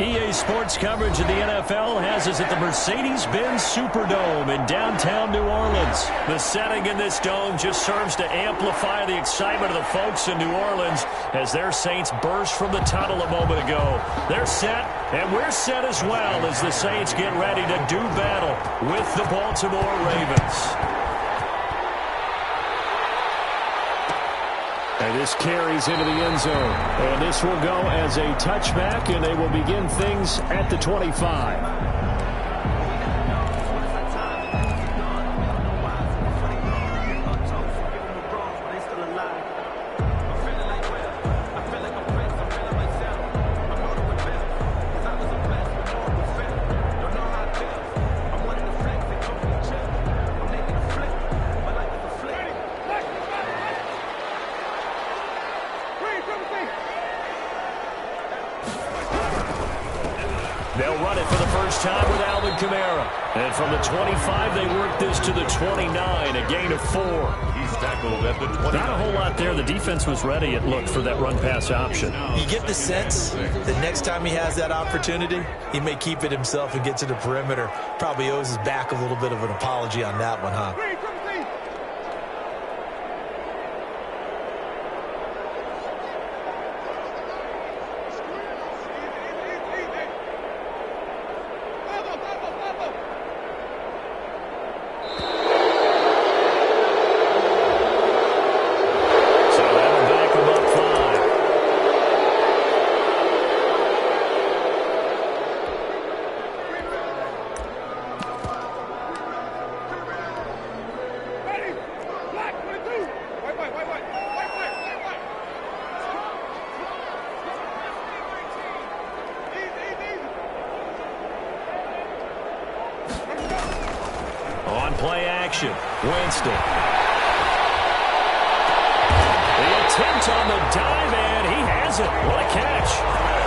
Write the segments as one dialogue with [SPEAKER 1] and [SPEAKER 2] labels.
[SPEAKER 1] EA Sports coverage of the NFL has us at the Mercedes-Benz Superdome in downtown New Orleans. The setting in this dome just serves to amplify the excitement of the folks in New Orleans as their Saints burst from the tunnel a moment ago. They're set, and we're set as well as the Saints get ready to do battle with the Baltimore Ravens. And this carries into the end zone. And this will go as a touchback, and they will begin things at the 25. They'll run it for the first time with Alvin Kamara. And from the 25, they work this to the 29, a gain of 4.
[SPEAKER 2] He's tackled at the 29.
[SPEAKER 1] Not a whole lot there. The defense was ready, it looked, for that run-pass option.
[SPEAKER 3] You get the sense that next time he has that opportunity, he may keep it himself and get to the perimeter. Probably owes his back a little bit of an apology on that one, huh?
[SPEAKER 1] On play action, Winston. The attempt on the dive, and he has it. What a catch.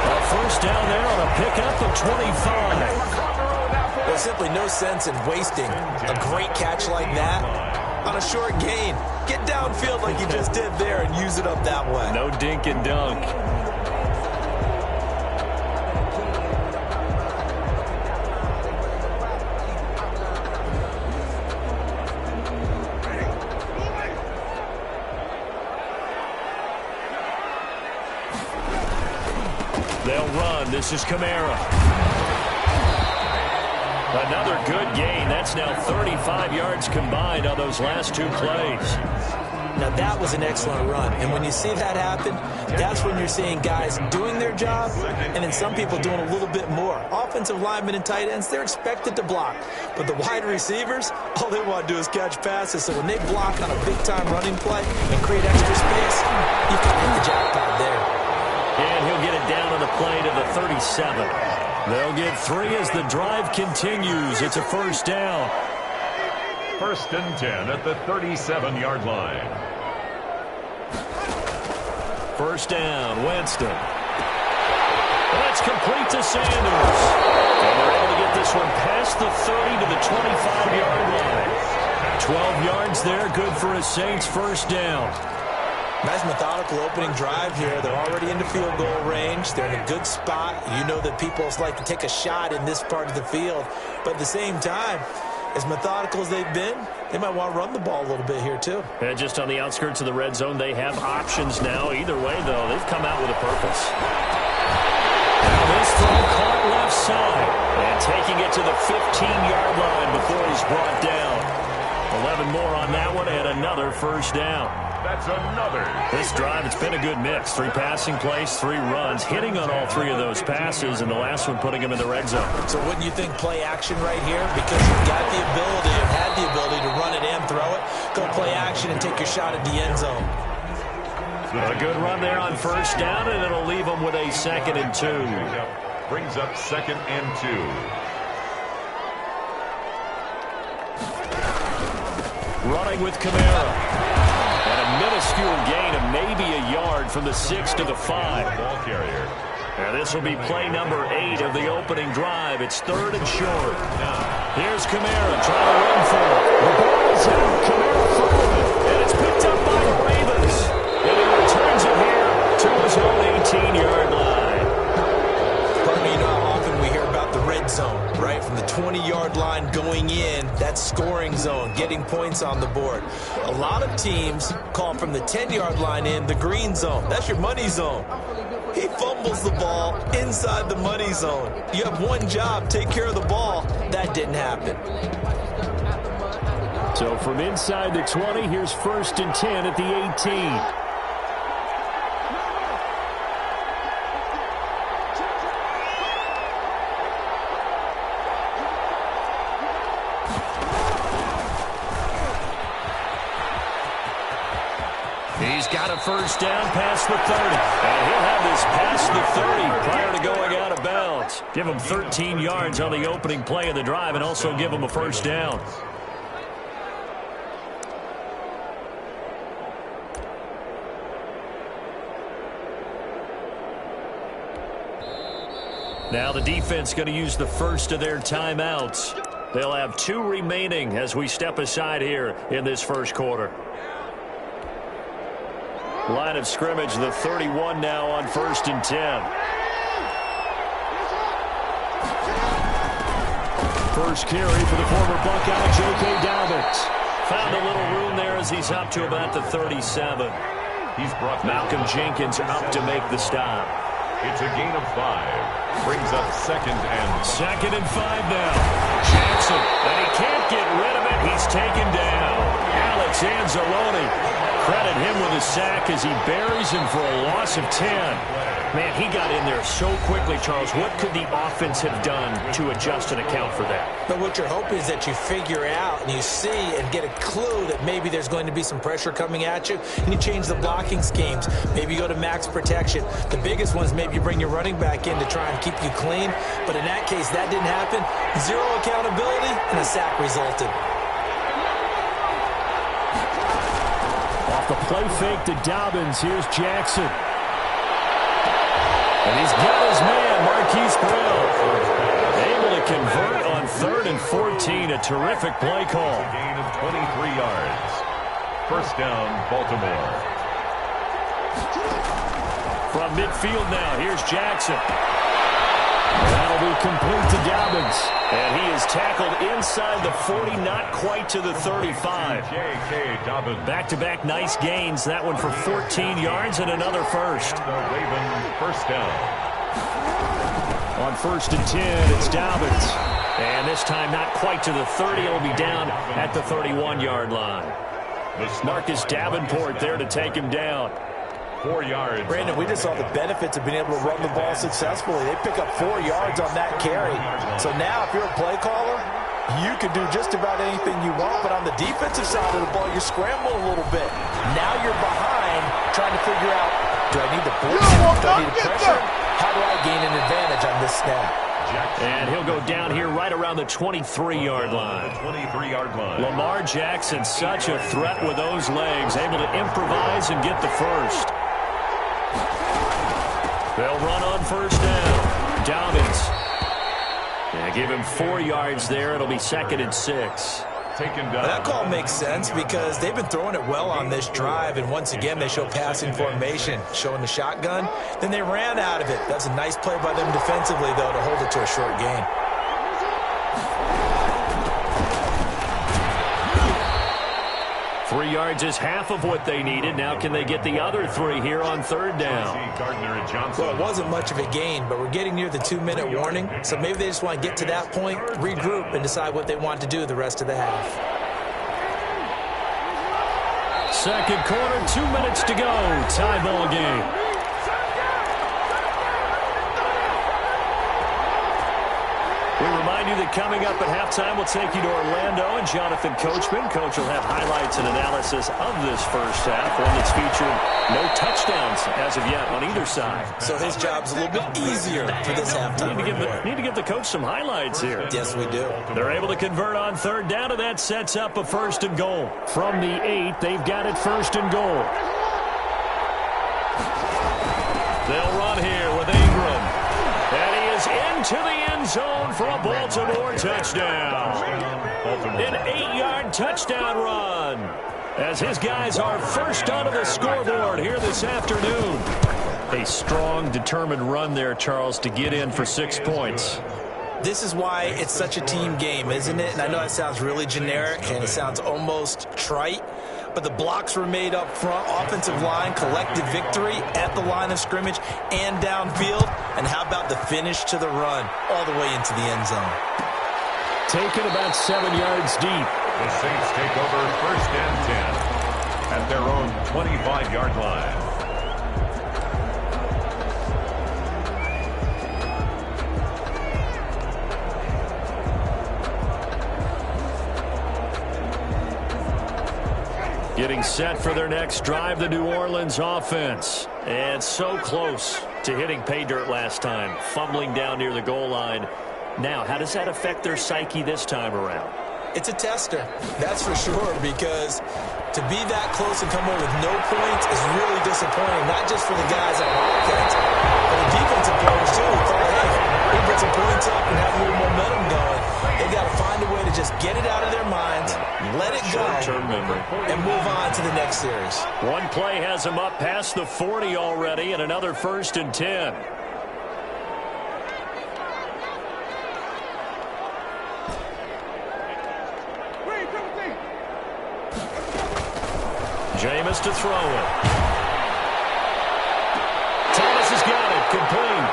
[SPEAKER 1] A first down there on a pickup of 25.
[SPEAKER 3] There's simply no sense in wasting a great catch like that on a short gain. Get downfield like you just did there and use it up that way.
[SPEAKER 1] No dink and dunk. They'll run. This is Kamara. Another good gain. That's now 35 yards combined on those last two plays.
[SPEAKER 3] Now, that was an excellent run. And when you see that happen, that's when you're seeing guys doing their job and then some people doing a little bit more. Offensive linemen and tight ends, they're expected to block. But the wide receivers, all they want to do is catch passes. So when they block on a big-time running play and create extra space, you can hit the jackpot there.
[SPEAKER 1] And he'll get it down on the play to the 37. They'll get 3 as the drive continues. It's a first down.
[SPEAKER 2] First and 10 at the 37-yard line.
[SPEAKER 1] First down, Winston. That's complete to Sanders. And they're able to get this one past the 30 to the 25-yard line. 12 yards there, good for a Saints first down.
[SPEAKER 3] Nice methodical opening drive here. They're already into field goal range. They're in a good spot. You know that people like to take a shot in this part of the field. But at the same time, as methodical as they've been, they might want to run the ball a little bit here too.
[SPEAKER 1] And just on the outskirts of the red zone, they have options now. Either way, though, they've come out with a purpose. Now this throw caught left side. And taking it to the 15-yard line before he's brought down. 11 more on that one and another first down.
[SPEAKER 2] That's another.
[SPEAKER 1] This drive, it's been a good mix. 3 passing plays, 3 runs, hitting on all 3 of those passes, and the last one putting him in the red zone.
[SPEAKER 3] So wouldn't you think play action right here? Because you've got the ability, or had the ability to run it and throw it. Go play action and take your shot at the end zone.
[SPEAKER 1] A good run there on first down, and it'll leave them with a 2nd and 2.
[SPEAKER 2] Brings up 2nd and 2.
[SPEAKER 1] Running with Kamara. And a minuscule gain of maybe a yard from the 6 to the 5.
[SPEAKER 2] Ball carrier.
[SPEAKER 1] And this will be play number 8 of the opening drive. It's 3rd and short. Here's Kamara trying to run for it. The ball is out. Kamara followed it. And it's picked up by the Ravens. And he returns it here to his own 18-yard line.
[SPEAKER 3] Pardon me, you know how points on the board. A lot of teams call from the 10-yard line in the green zone. That's your money zone. He fumbles the ball inside the money zone. You have one job, take care of the ball. That didn't happen.
[SPEAKER 1] So from inside the 20, here's 1st and 10 at the 18. He's got a first down past the 30. And he'll have this past the 30 prior to going out of bounds. Give him 13 yards on the opening play of the drive and also give him a first down. Now the defense going to use the first of their timeouts. They'll have 2 remaining as we step aside here in this first quarter. Line of scrimmage, the 31 now on 1st and 10. First carry for the former Buckeye, J.K. Dobbins. Found a little room there as he's up to about the 37.
[SPEAKER 2] He's brought
[SPEAKER 1] Malcolm Jenkins up to make the stop.
[SPEAKER 2] It's a gain of 5. Brings up 2nd and
[SPEAKER 1] 5 now. Jackson, and he can't get rid of it. He's taken down. Alex Anzalone. Credit him with a sack as he buries him for a loss of 10. Man, he got in there so quickly, Charles. What could the offense have done to adjust and account for that?
[SPEAKER 3] But what you're hoping is that you figure out and you see and get a clue that maybe there's going to be some pressure coming at you, and you change the blocking schemes. Maybe you go to max protection. The biggest ones, maybe you bring your running back in to try and keep you clean. But in that case, that didn't happen. 0 accountability, and a sack resulted.
[SPEAKER 1] The play fake to Dobbins. Here's Jackson. And he's got his man, Marquise Brown. Able to convert on 3rd and 14. A terrific play call.
[SPEAKER 2] a gain of 23 yards. First down, Baltimore.
[SPEAKER 1] From midfield now, here's Jackson. That'll be complete to Dobbins. And he is tackled inside the 40, not quite to the 35.
[SPEAKER 2] J.K. Dobbins.
[SPEAKER 1] Back-to-back nice gains. That one for 14 yards and another first.
[SPEAKER 2] And the Raven first down.
[SPEAKER 1] On 1st and 10, it's Dobbins. And this time not quite to the 30. It'll be down at the 31-yard line. Marcus Davenport there to take him down.
[SPEAKER 2] 4 yards.
[SPEAKER 3] Brandon, we just saw the benefits of being able to run the ball successfully. They pick up 4 yards on that carry. So now if you're a play caller, you can do just about anything you want. But on the defensive side of the ball, you scramble a little bit. Now you're behind trying to figure out, do I need to blitz? Do I need to pressure? How do I gain an advantage on this snap?
[SPEAKER 1] And he'll go down here right around the 23-yard line.
[SPEAKER 2] 23-yard line.
[SPEAKER 1] Lamar Jackson, such a threat with those legs, able to improvise and get the first. They'll run on 1st down. Dobbins. Yeah, give him 4 yards there. It'll be 2nd and 6.
[SPEAKER 2] Taken down.
[SPEAKER 3] That call makes sense because they've been throwing it well on this drive, and once again they show passing formation, showing the shotgun. Then they ran out of it. That's a nice play by them defensively, though, to hold it to a short gain.
[SPEAKER 1] 3 yards is half of what they needed. Now can they get the other 3 here on 3rd down?
[SPEAKER 3] Well, it wasn't much of a gain, but we're getting near the 2-minute warning, so maybe they just want to get to that point, regroup, and decide what they want to do the rest of the half.
[SPEAKER 1] Second quarter, 2 minutes to go. Tie ball game. We remind you that coming up at halftime, we'll take you to Orlando and Jonathan Coachman. Coach will have highlights and analysis of this first half, one that's featured no touchdowns as of yet on either side.
[SPEAKER 3] So his job's a little bit easier for this halftime.
[SPEAKER 1] Need to give the coach some highlights here.
[SPEAKER 3] Yes, we do.
[SPEAKER 1] They're able to convert on 3rd down, and that sets up a 1st and goal. From the 8, they've got it 1st and goal. They'll run here with Ingram. And he is into the end zone for a Baltimore touchdown. An 8-yard touchdown run as his guys are first onto the scoreboard here this afternoon. A strong, determined run there, Charles, to get in for 6 points.
[SPEAKER 3] This is why it's such a team game, isn't it? And I know that sounds really generic and it sounds almost trite, but the blocks were made up front, offensive line, collective victory at the line of scrimmage and downfield. And how about the finish to the run all the way into the end zone?
[SPEAKER 1] Taken about 7 yards deep.
[SPEAKER 2] The Saints take over 1st and 10 at their own 25-yard line.
[SPEAKER 1] Getting set for their next drive, the New Orleans offense. And so close to hitting pay dirt last time, fumbling down near the goal line. Now, how does that affect their psyche this time around?
[SPEAKER 3] It's a tester, that's for sure, because to be that close and come away with no points is really disappointing, not just for the guys on offense, but the defensive players, too. Thought, hey, we can put some points up and have a little momentum going. They got to find a way to just get it out of their minds, let it go,
[SPEAKER 1] short-term memory,
[SPEAKER 3] and move on to the next series.
[SPEAKER 1] One play has them up past the 40 already, and another 1st and 10. Jameis to throw it. Thomas has got it, complete.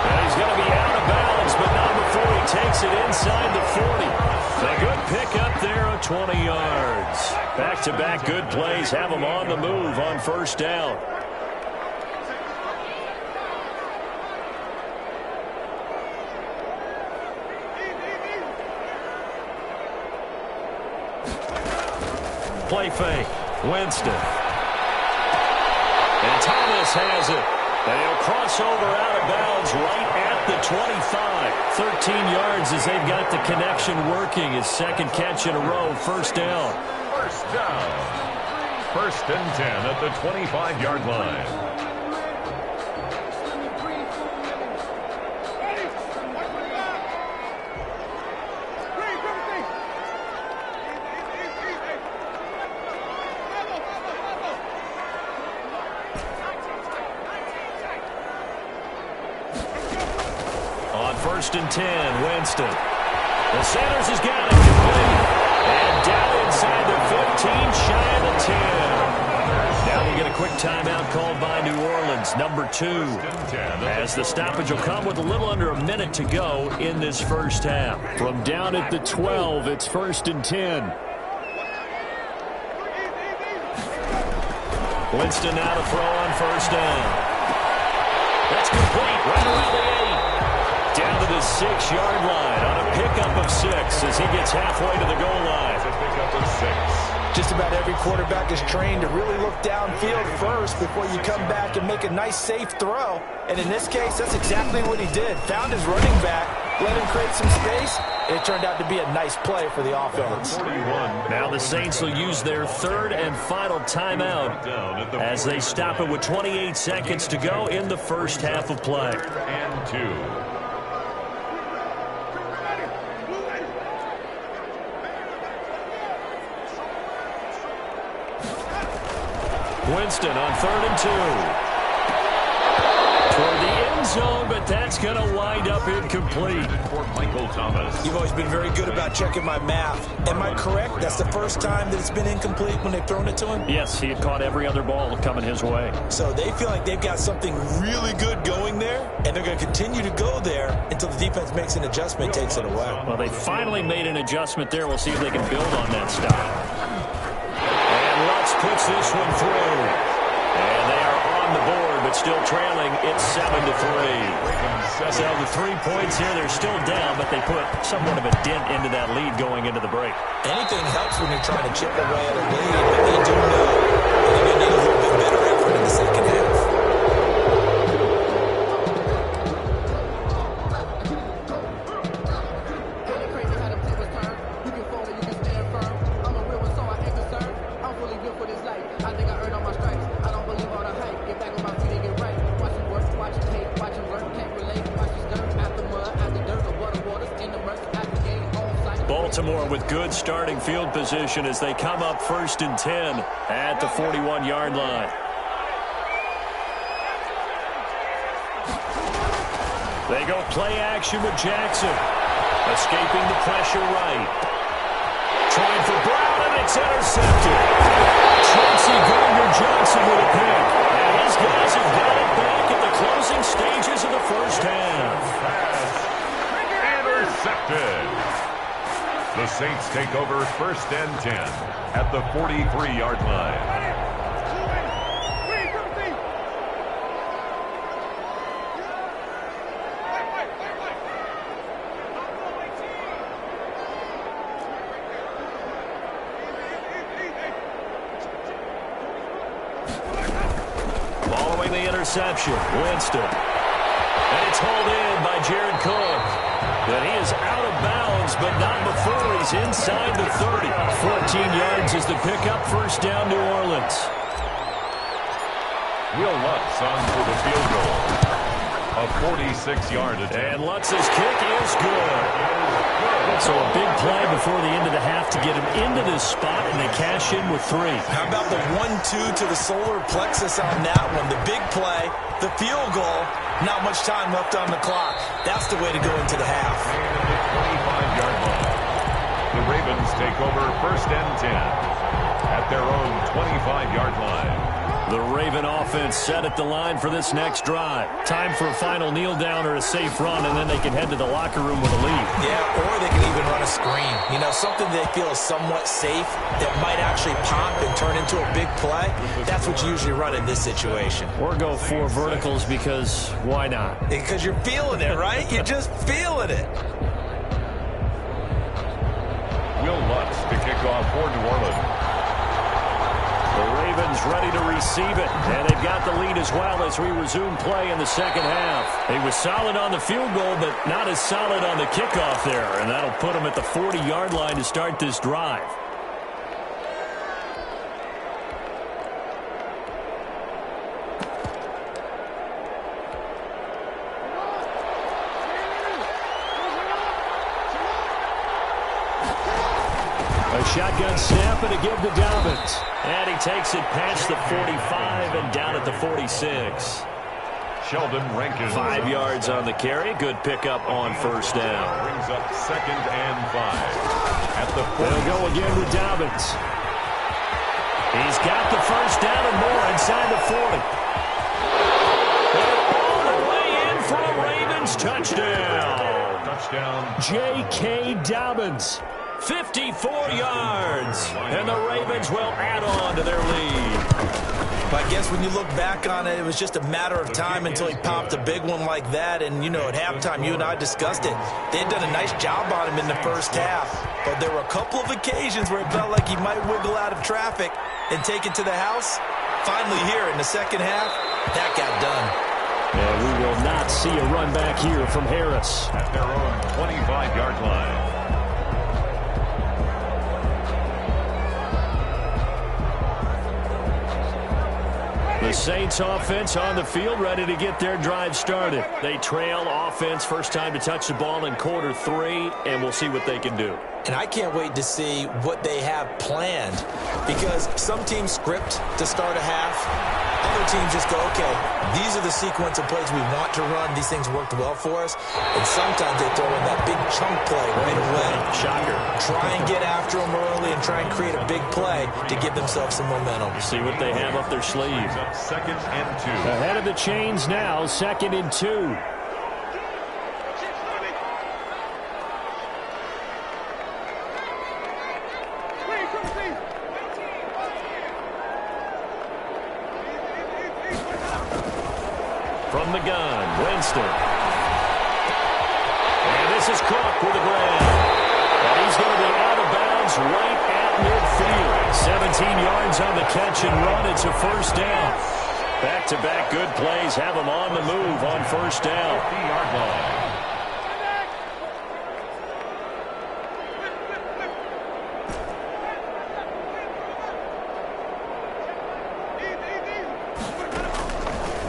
[SPEAKER 1] And he's going to be out of bounds, but not before he takes it inside the 40. A good pickup there of 20 yards. Back-to-back good plays have him on the move on 1st down. Play fake. Winston. And Thomas has it. And he'll cross over out of bounds right at the 25. 13 yards as they've got the connection working. His second catch in a row. 1st down.
[SPEAKER 2] 1st down. 1st and 10 at the 25-yard line.
[SPEAKER 1] On 1st and 10, Winston. The Sanders has got it complete. And down inside the 15, shy of the 10. Now we get a quick timeout called by New Orleans, number 2. As the stoppage will come with a little under a minute to go in this 1st half. From down at the 12, it's 1st and 10. Winston now to throw on 1st down. That's complete right around the 8. Down to the 6-yard line on a pickup of 6 as he gets halfway to the goal line.
[SPEAKER 2] It's a pickup of 6.
[SPEAKER 3] Just about every quarterback is trained to really look downfield first before you come back and make a nice, safe throw. And in this case, that's exactly what he did. Found his running back, let him create some space, and it turned out to be a nice play for the offense.
[SPEAKER 1] Now the Saints will use their 3rd and final timeout as they stop it with 28 seconds to go in the 1st half of play.
[SPEAKER 2] And 2.
[SPEAKER 1] Winston on 3rd and 2. Toward the end zone, but that's going to wind up incomplete.
[SPEAKER 2] For Michael Thomas.
[SPEAKER 3] You've always been very good about checking my math. Am I correct? That's the first time that it's been incomplete when they've thrown it to him?
[SPEAKER 1] Yes, he had caught every other ball coming his way.
[SPEAKER 3] So they feel like they've got something really good going there, and they're going to continue to go there until the defense makes an adjustment, takes it away.
[SPEAKER 1] Well, they finally made an adjustment there. We'll see if they can build on that stop. And Lutz puts this one through. And they are on the board, but still trailing. It's 7-3. So the 3 points here, they're still down, but they put somewhat of a dent into that lead going into the break.
[SPEAKER 3] Anything helps when you're trying to chip away at a lead, but they do know they're going to need a little bit better effort in the second half.
[SPEAKER 1] Baltimore with good starting field position as they come up 1st and 10 at the 41-yard line. They go play action with Jackson. Escaping the pressure right. Trying for Brown, and it's intercepted. Tracy Gardner-Johnson with a pick. And these guys have got it back at the closing stages of the first half.
[SPEAKER 2] Intercepted. The Saints take over first and 10 at the 43-yard line.
[SPEAKER 1] Following the interception, Winston. And it's hauled in by Jared Cook. But he is out of bounds, but not before he's inside the 30. 14 yards is the pickup, first down, New Orleans.
[SPEAKER 2] Will Lutz on for the field goal. A 46-yard attempt.
[SPEAKER 1] And Lutz's kick is good. So a big play before the end of the half to get him into this spot, and they cash in with 3.
[SPEAKER 3] How about the 1-2 to the solar plexus on that one? The big play, the field goal, not much time left on the clock. That's the way to go into the half.
[SPEAKER 2] And the 25-yard line. The Ravens take over first and 10 at their own 25-yard line.
[SPEAKER 1] The Raven offense set at the line for this next drive. Time for a final kneel down or a safe run, and then they can head to the locker room with a lead.
[SPEAKER 3] Yeah, or they can even run a screen. You know, something they feel is somewhat safe that might actually pop and turn into a big play. That's what you usually run in this situation.
[SPEAKER 1] Or go 4 verticals, because why not?
[SPEAKER 3] Because you're feeling it, right? You're just feeling it.
[SPEAKER 2] Will Lutz to kick off for New Orleans.
[SPEAKER 1] The Ravens ready to receive it, and they've got the lead as well as we resume play in the second half. He was solid on the field goal, but not as solid on the kickoff there, and that'll put him at the 40-yard line to start this drive. A shotgun snap and a give to Dobbins. And he takes it past the 45 and down at the 46.
[SPEAKER 2] Sheldon Rankins.
[SPEAKER 1] 5 yards on the carry. Good pickup on first down.
[SPEAKER 2] Brings up second and 5 at the 40.
[SPEAKER 1] They'll go again with Dobbins. He's got the first down and more inside the 40. And all the way in for a Ravens touchdown.
[SPEAKER 2] Touchdown.
[SPEAKER 1] J.K. Dobbins. 54 yards, and the Ravens will add on to their lead.
[SPEAKER 3] But I guess when you look back on it, it was just a matter of time until he popped a big one like that. And, you know, at halftime, you and I discussed it. They had done a nice job on him in the first half. But there were a couple of occasions where it felt like he might wiggle out of traffic and take it to the house. Finally here in the second half, that got done.
[SPEAKER 1] And we will not see a run back here from Harris.
[SPEAKER 2] At their own 25-yard line.
[SPEAKER 1] The Saints offense on the field, ready to get their drive started. They trail offense, first time to touch the ball in quarter 3, and we'll see what they can do.
[SPEAKER 3] And I can't wait to see what they have planned, because some teams script to start a half. Other teams just go, okay, these are the sequence of plays we want to run. These things worked well for us. And sometimes they throw in that big chunk play right away.
[SPEAKER 1] Shocker.
[SPEAKER 3] Try and get after them early and try and create a big play to give themselves some momentum.
[SPEAKER 1] See what they have up their sleeve.
[SPEAKER 2] Second and 2.
[SPEAKER 1] Ahead of the chains now, second and 2. From the gun, Winston. And this is Cook with a grab. And he's going to be out of bounds right at midfield. 17 yards on the catch and run. It's a first down. Back-to-back good plays have him on the move on first down.
[SPEAKER 2] 50-yard line.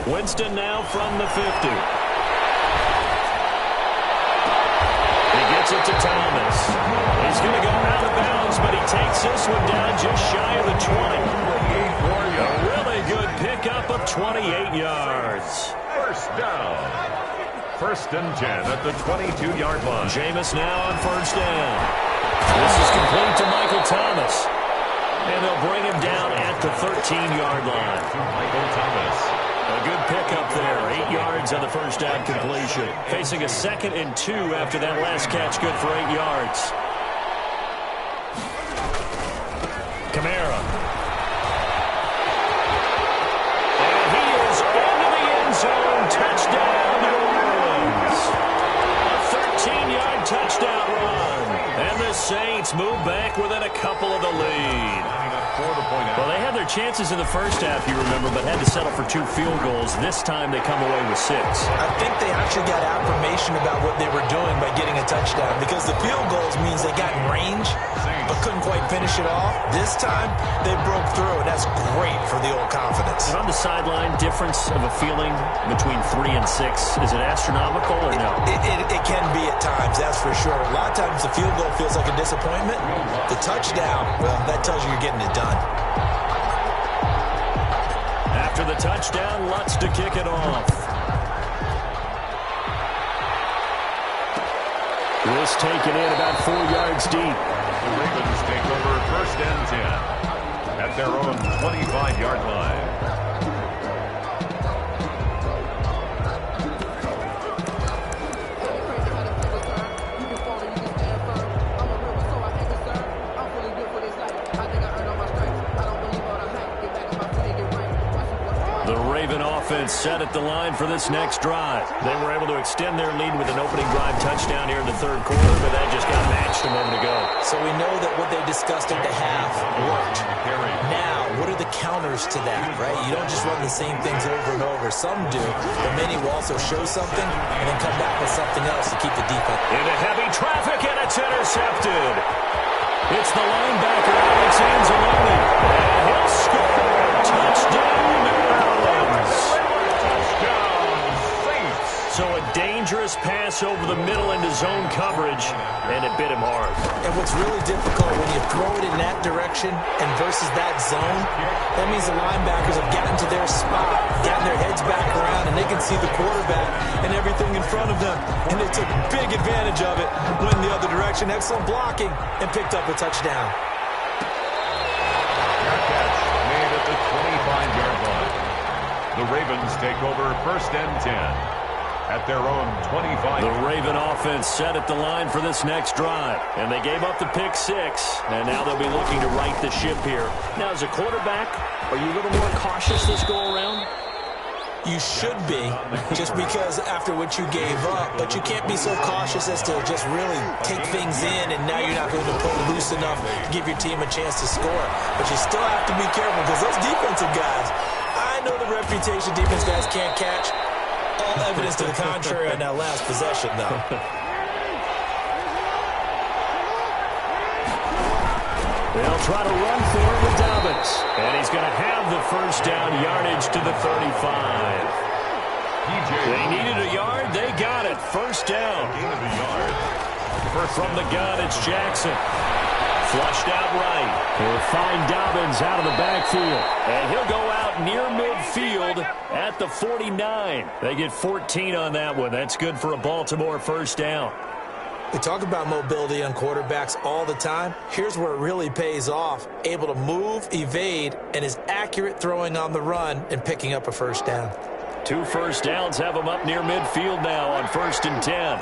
[SPEAKER 1] Winston now from the 50. He gets it to Thomas. He's going to go out of bounds, but he takes this one down just shy of the 20. A really good pickup of 28 yards.
[SPEAKER 2] First down. First and 10 at the 22-yard line.
[SPEAKER 1] Jameis now on first down. This is complete to Michael Thomas. And they'll bring him down at the 13-yard line.
[SPEAKER 2] Michael Thomas.
[SPEAKER 1] A good pickup there. 8 yards on the first down completion. Facing a 2nd and 2 after that last catch, good for 8 yards. Kamara. And he is into the end zone. Touchdown, New Orleans. A 13-yard touchdown run. And the Saints move back within a couple of the lead. Well, they had their chances in the first half, you remember, but had to settle for 2 field goals. This time they come away with 6.
[SPEAKER 3] I think they actually got affirmation about what they were doing by getting a touchdown, because the field goals means they got in range but couldn't quite finish it off. This time they broke through, and that's great for the old confidence.
[SPEAKER 1] And on the sideline, difference of a feeling between 3 and 6, is it astronomical or no?
[SPEAKER 3] It can be at times, that's for sure. A lot of times the field goal feels like a disappointment. The touchdown, well, that tells you you're getting it done.
[SPEAKER 1] After the touchdown, Lutz to kick it off. This taken in about 4 yards deep.
[SPEAKER 2] The Ravens take over first and 10 at their own 25-yard line.
[SPEAKER 1] Offense set at the line for this next drive. They were able to extend their lead with an opening drive touchdown here in the 3rd quarter, but that just got matched a moment ago.
[SPEAKER 3] So we know that what they discussed at the half worked. Now, what are the counters to that, right? You don't just run the same things over and over. Some do, but many will also show something and then come back with something else to keep the defense.
[SPEAKER 1] Into heavy traffic, and it's intercepted. It's the linebacker, Alex Anzalone. And he'll score. Touchdown, New Orleans. So a dangerous pass over the middle into zone coverage, and it bit him hard.
[SPEAKER 3] And what's really difficult when you throw it in that direction and versus that zone, that means the linebackers have gotten to their spot, gotten their heads back around, and they can see the quarterback and everything in front of them. And they took big advantage of it, went in the other direction, excellent blocking, and picked up a touchdown.
[SPEAKER 2] Made at the 25-yard line. The Ravens take over first and 10 at their own 25.
[SPEAKER 1] The Raven offense set at the line for this next drive, and they gave up the pick 6, and now they'll be looking to right the ship here. Now, as a quarterback, are you a little more cautious this go-around?
[SPEAKER 3] You should be, just because after what you gave up, but you can't be so cautious as to just really take things in, and now you're not going to pull loose enough to give your team a chance to score. But you still have to be careful, because those defensive guys, I know the reputation defense guys can't catch. All evidence to the contrary on that last possession, though.
[SPEAKER 1] They'll try to run for it with Dobbins. And he's going to have the first down yardage to the 35. They needed a yard. They got it. First down. From the gun, it's Jackson. Flushed out right. He'll find Dobbins out of the backfield. And he'll go out near midfield at the 49. They get 14 on that one. That's good for a Baltimore first down.
[SPEAKER 3] We talk about mobility on quarterbacks all the time. Here's where it really pays off. Able to move, evade, and is accurate throwing on the run and picking up a first down.
[SPEAKER 1] 2 first downs have them up near midfield now on 1st and 10.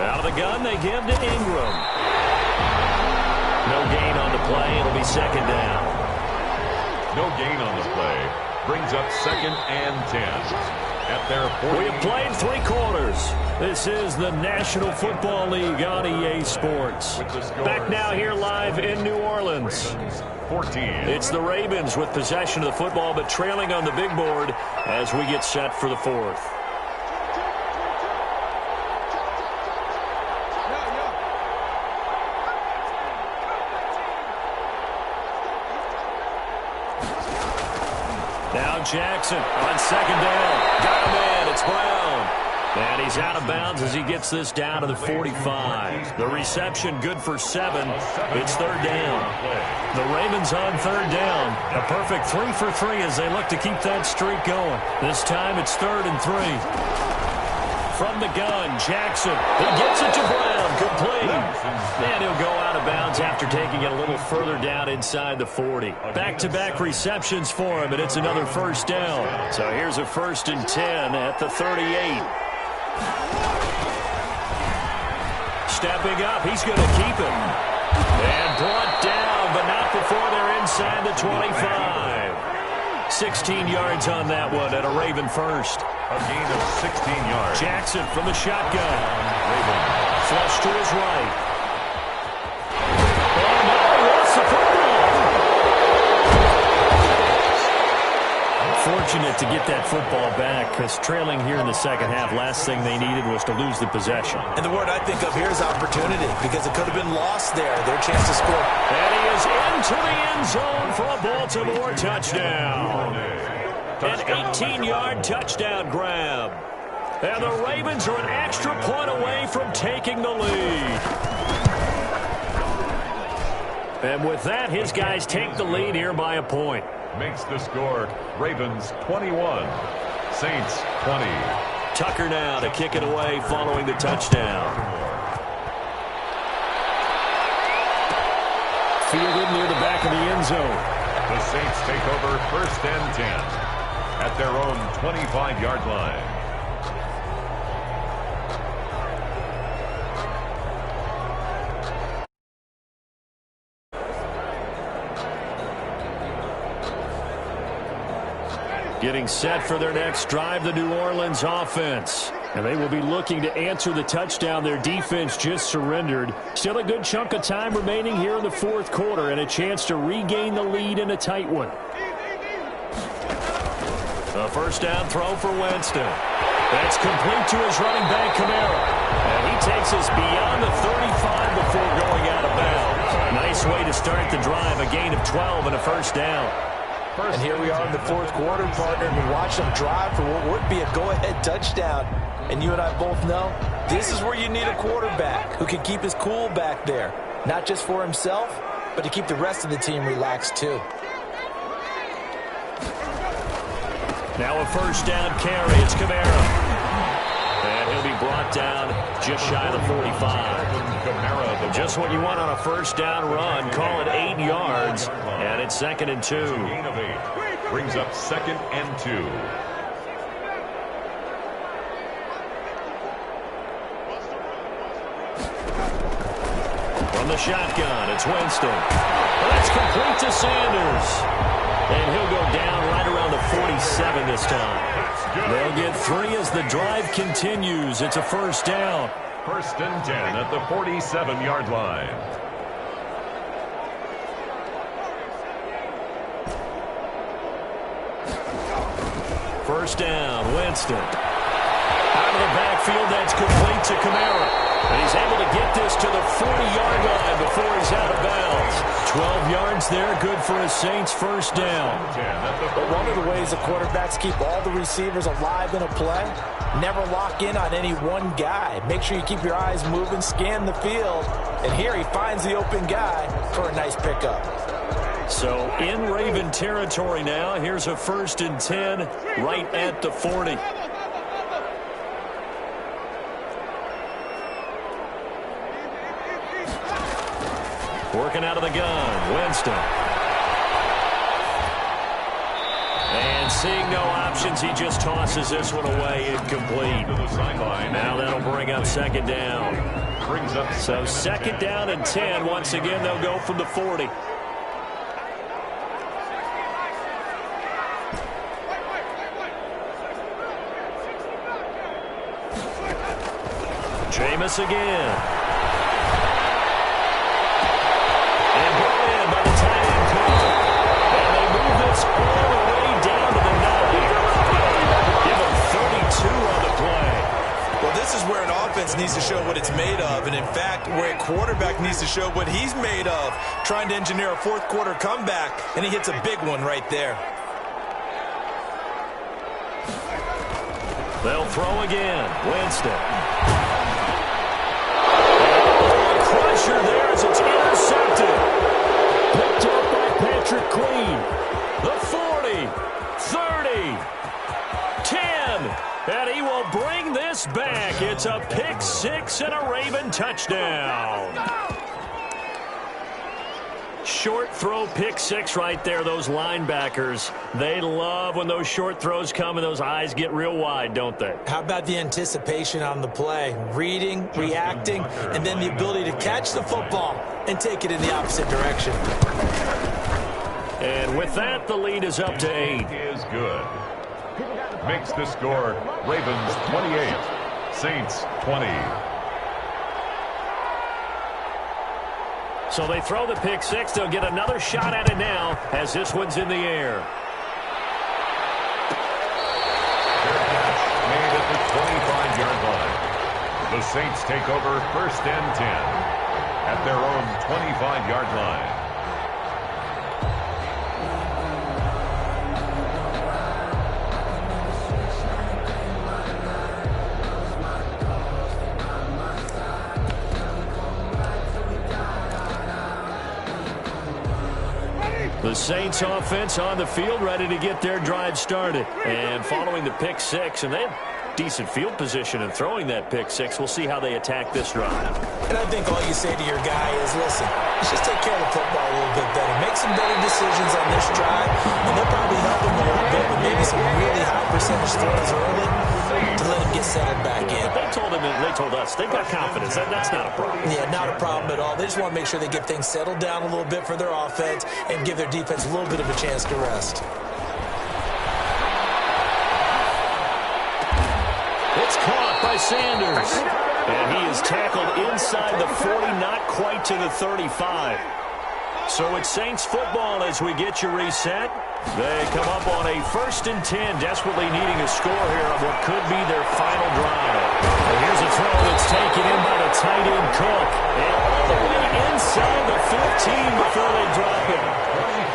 [SPEAKER 1] Out of the gun, they give to Ingram. No gain on the play. It'll be 2nd down.
[SPEAKER 2] No gain on the play. Brings up 2nd and 10. At their 40.
[SPEAKER 1] We have played 3 quarters. This is the National Football League on EA Sports. Back now here live in New Orleans.
[SPEAKER 2] 14.
[SPEAKER 1] It's the Ravens with possession of the football, but trailing on the big board as we get set for the 4th. Now Jackson on 2nd down. Got him in. It's Brown. And he's out of bounds as he gets this down to the 45. The reception good for 7. It's third down. The Ravens on third down. A perfect 3 for 3 as they look to keep that streak going. This time it's 3rd and 3. From the gun, Jackson. He gets it to Brown. Complete. And he'll go out of bounds after taking it a little further down inside the 40. Back-to-back receptions for him, and it's another first down. So here's a 1st and 10 at the 38. Stepping up, he's going to keep it. And brought down, but not before they're inside the 25. 16 yards on that one and a Raven first.
[SPEAKER 2] A gain of 16 yards.
[SPEAKER 1] Jackson from the shotgun. Flush to his right. And now he lost the football. Fortunate to get that football back because trailing here in the second half, last thing they needed was to lose the possession.
[SPEAKER 3] And the word I think of here is opportunity because it could have been lost there. Their chance to score.
[SPEAKER 1] And he is into the end zone for a Baltimore touchdown. An 18-yard touchdown grab. And the Ravens are an extra point away from taking the lead. And with that, his guys take the lead here by a point.
[SPEAKER 2] Makes the score Ravens 21, Saints 20.
[SPEAKER 1] Tucker now to kick it away following the touchdown. Fielded near the back of the end zone.
[SPEAKER 2] The Saints take over 1st and 10 at their own 25-yard line.
[SPEAKER 1] Getting set for their next drive, the New Orleans offense. And they will be looking to answer the touchdown their defense just surrendered. Still a good chunk of time remaining here in the 4th quarter and a chance to regain the lead in a tight one. A first down throw for Winston. That's complete to his running back, Kamara. And he takes us beyond the 35 before going out of bounds. Nice way to start the drive, a gain of 12 and a first down.
[SPEAKER 3] And here we are in the 4th quarter, partner. We watch them drive for what would be a go-ahead touchdown. And you and I both know this is where you need a quarterback who can keep his cool back there. Not just for himself, but to keep the rest of the team relaxed too.
[SPEAKER 1] Now a first down carry. It's Kamara. And he'll be brought down just shy of the 45. Just what you want on a first down run. Call it 8 yards. And it's 2nd and 2.
[SPEAKER 2] Gain of 8. Brings up 2nd and 2.
[SPEAKER 1] From the shotgun, it's Winston. That's complete to Sanders. And he'll go down right around the 47 this time. They'll get 3 as the drive continues. It's a first down.
[SPEAKER 2] 1st and 10 at the 47-yard line.
[SPEAKER 1] First down, Winston. Out of the backfield, that's complete to Kamara. And he's able to get this to the 40-yard line before he's out of bounds. 12 yards there, good for a Saints first down.
[SPEAKER 3] But one of the ways the quarterbacks keep all the receivers alive in a play, never lock in on any one guy. Make sure you keep your eyes moving, scan the field. And here he finds the open guy for a nice pickup.
[SPEAKER 1] So in Raven territory now, here's a 1st and 10 right at the 40. Working out of the gun, Winston. And seeing no options, he just tosses this one away, incomplete. Now that'll bring up 2nd down. So 2nd down and 10. Once again, they'll go from the 40. Jameis again. And brought in by the tight end coach. And they move this all the way down to the 9. Give them 32 on the play.
[SPEAKER 3] Well, this is where an offense needs to show what it's made of. And, in fact, where a quarterback needs to show what he's made of. Trying to engineer a 4th quarter comeback, and he hits a big one right there.
[SPEAKER 1] They'll throw again. Winston. Crusher there as it's intercepted. Picked up by Patrick Queen. The 40, 30, 10. And he will bring this back. It's a pick six and a Raven touchdown. Short throw pick six right there. Those linebackers, they love when those short throws come and those eyes get real wide, don't they?
[SPEAKER 3] How about the anticipation on the play? Reading, reacting, and then the ability to catch the football and take it in the opposite direction.
[SPEAKER 1] And with that, the lead is up to 8.
[SPEAKER 2] Is good. Makes the score Ravens 28, Saints 20.
[SPEAKER 1] So they throw the pick six. They'll get another shot at it now as this one's in the air.
[SPEAKER 2] Made at the 25-yard line. The Saints take over first and 10 at their own 25-yard line.
[SPEAKER 1] The Saints offense on the field, ready to get their drive started. And following the pick six, and they have decent field position in throwing that pick six. We'll see how they attack this drive.
[SPEAKER 3] And I think all you say to your guy is, listen, let's just take care of the football a little bit better. Make some better decisions on this drive, and they'll probably help him a little bit with maybe some really high percentage throws early to let him get settled back in.
[SPEAKER 1] They told him, and they told us, they've got confidence. That's not a problem.
[SPEAKER 3] Yeah, not a problem at all. They just want to make sure they get things settled down a little bit for their offense and give their defense a little bit of a chance to rest.
[SPEAKER 1] It's caught by Sanders. And he is tackled inside the 40, not quite to the 35. So it's Saints football as we get you reset. They come up on a 1st and 10, desperately needing a score here on what could be their final drive. And here's a throw that's taken in by the tight end Cook. And all the way inside the 15 before they drop it.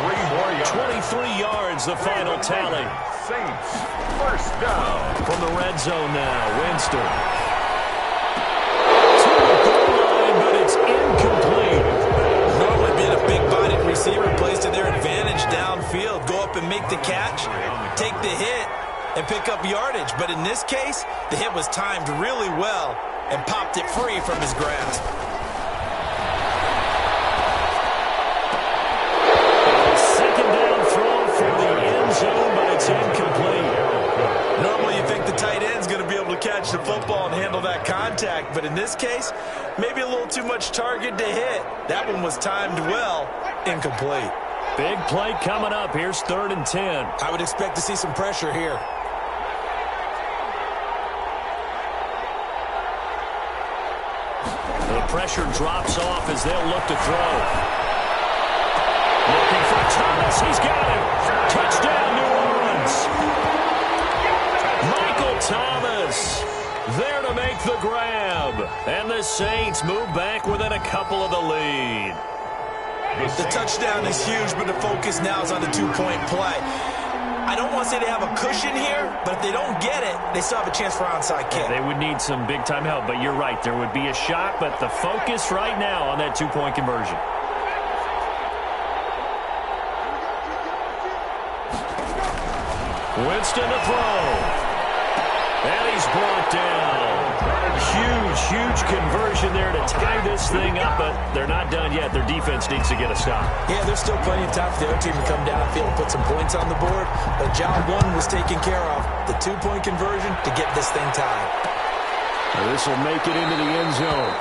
[SPEAKER 2] 23 more yards.
[SPEAKER 1] 23 yards, the final tally.
[SPEAKER 2] Saints first down.
[SPEAKER 1] From the red zone now, Winston. To the goal line, but it's incomplete.
[SPEAKER 3] Normally being a big-bodied receiver plays to their advantage downfield. Go up and make the catch, take the hit, and pick up yardage. But in this case, the hit was timed really well and popped it free from his grasp.
[SPEAKER 1] Second down throw from the end zone, but it's incomplete.
[SPEAKER 3] Normally you think the tight end's going to be able to catch the football and handle that contact, but in this case, maybe a little too much target to hit. That one was timed well, incomplete.
[SPEAKER 1] Big play coming up. Here's 3rd and 10.
[SPEAKER 3] I would expect to see some pressure here.
[SPEAKER 1] The pressure drops off as they'll look to throw. Looking for Thomas. He's got him. Touchdown, New Orleans. Michael Thomas there to make the grab. And the Saints move back within a couple of the lead.
[SPEAKER 3] The touchdown is huge, but the focus now is on the two-point play. I don't want to say they have a cushion here, but if they don't get it, they still have a chance for onside kick.
[SPEAKER 1] They would need some big-time help, but you're right. There would be a shot, but the focus right now on that two-point conversion. Winston to throw. And he's brought down. Huge conversion there to tie this thing up, but they're not done yet. Their defense needs to get a stop.
[SPEAKER 3] Yeah, there's still plenty of time for the other team to come downfield and put some points on the board, but job one was taken care of. The two-point conversion to get this thing tied.
[SPEAKER 1] Well, this will make it into the end zone.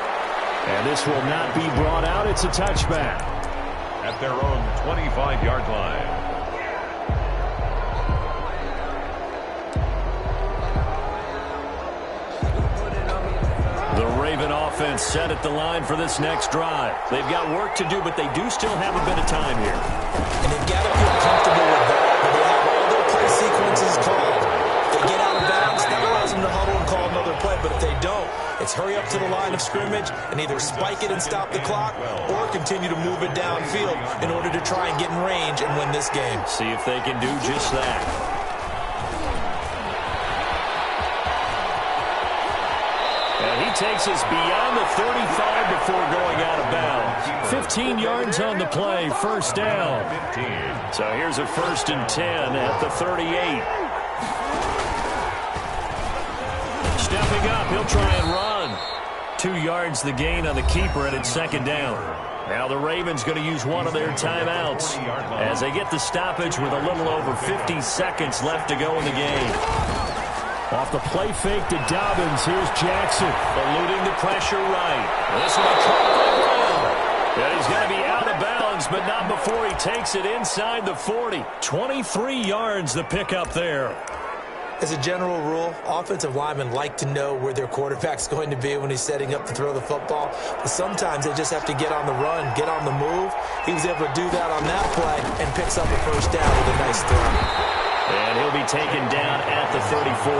[SPEAKER 1] And this will not be brought out. It's a touchback.
[SPEAKER 2] At their own 25-yard line.
[SPEAKER 1] The Raven offense set at the line for this next drive. They've got work to do, but they do still have a bit of time here.
[SPEAKER 3] And they've got to feel comfortable with that. But they have all their play sequences called. If they get out of bounds, that allows them to huddle and call another play. But if they don't, it's hurry up to the line of scrimmage and either spike it and stop the clock or continue to move it downfield in order to try and get in range and win this game.
[SPEAKER 1] See if they can do just that. takes us beyond the 35 before going out of bounds. 15 yards on the play, first down. So here's a 1st and 10 at the 38. Stepping up, he'll try and run. 2 yards the gain on the keeper, and it's 2nd down. Now the Ravens going to use one of their timeouts as they get the stoppage with a little over 50 seconds left to go in the game. Off the play fake to Dobbins, here's Jackson. Eluding the pressure right. This one caught by Brown. And he's going to be out of bounds, but not before he takes it inside the 40. 23 yards the pickup there.
[SPEAKER 3] As a general rule, offensive linemen like to know where their quarterback's going to be when he's setting up to throw the football. But sometimes they just have to get on the run, get on the move. He was able to do that on that play and picks up a 1st down with a nice throw.
[SPEAKER 1] And he'll be taken down at the 34.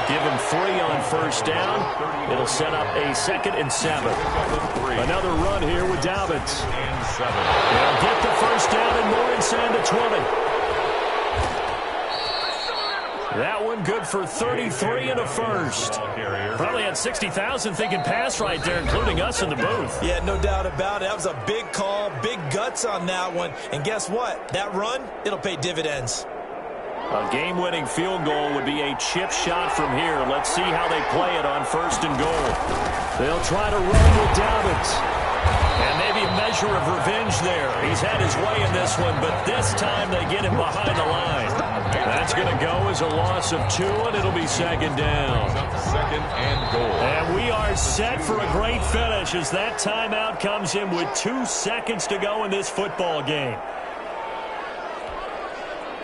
[SPEAKER 1] Give him 3 on 1st down. It'll set up a 2nd and 7. Another run here with Dobbins. They'll get the 1st down and more inside the 20. That one good for 33 and a 1st. Probably had 60,000 thinking pass right there, including us in the booth.
[SPEAKER 3] Yeah, no doubt about it. That was a big call, big guts on that one. And guess what? That run, it'll pay dividends.
[SPEAKER 1] A game-winning field goal would be a chip shot from here. Let's see how they play it on 1st and goal. They'll try to run with Dobbins. And maybe a measure of revenge there. He's had his way in this one, but this time they get him behind the line. That's going to go as a loss of 2, and it'll be 2nd down.
[SPEAKER 2] 2nd and goal.
[SPEAKER 1] And we are set for a great finish as that timeout comes in with 2 seconds to go in this football game.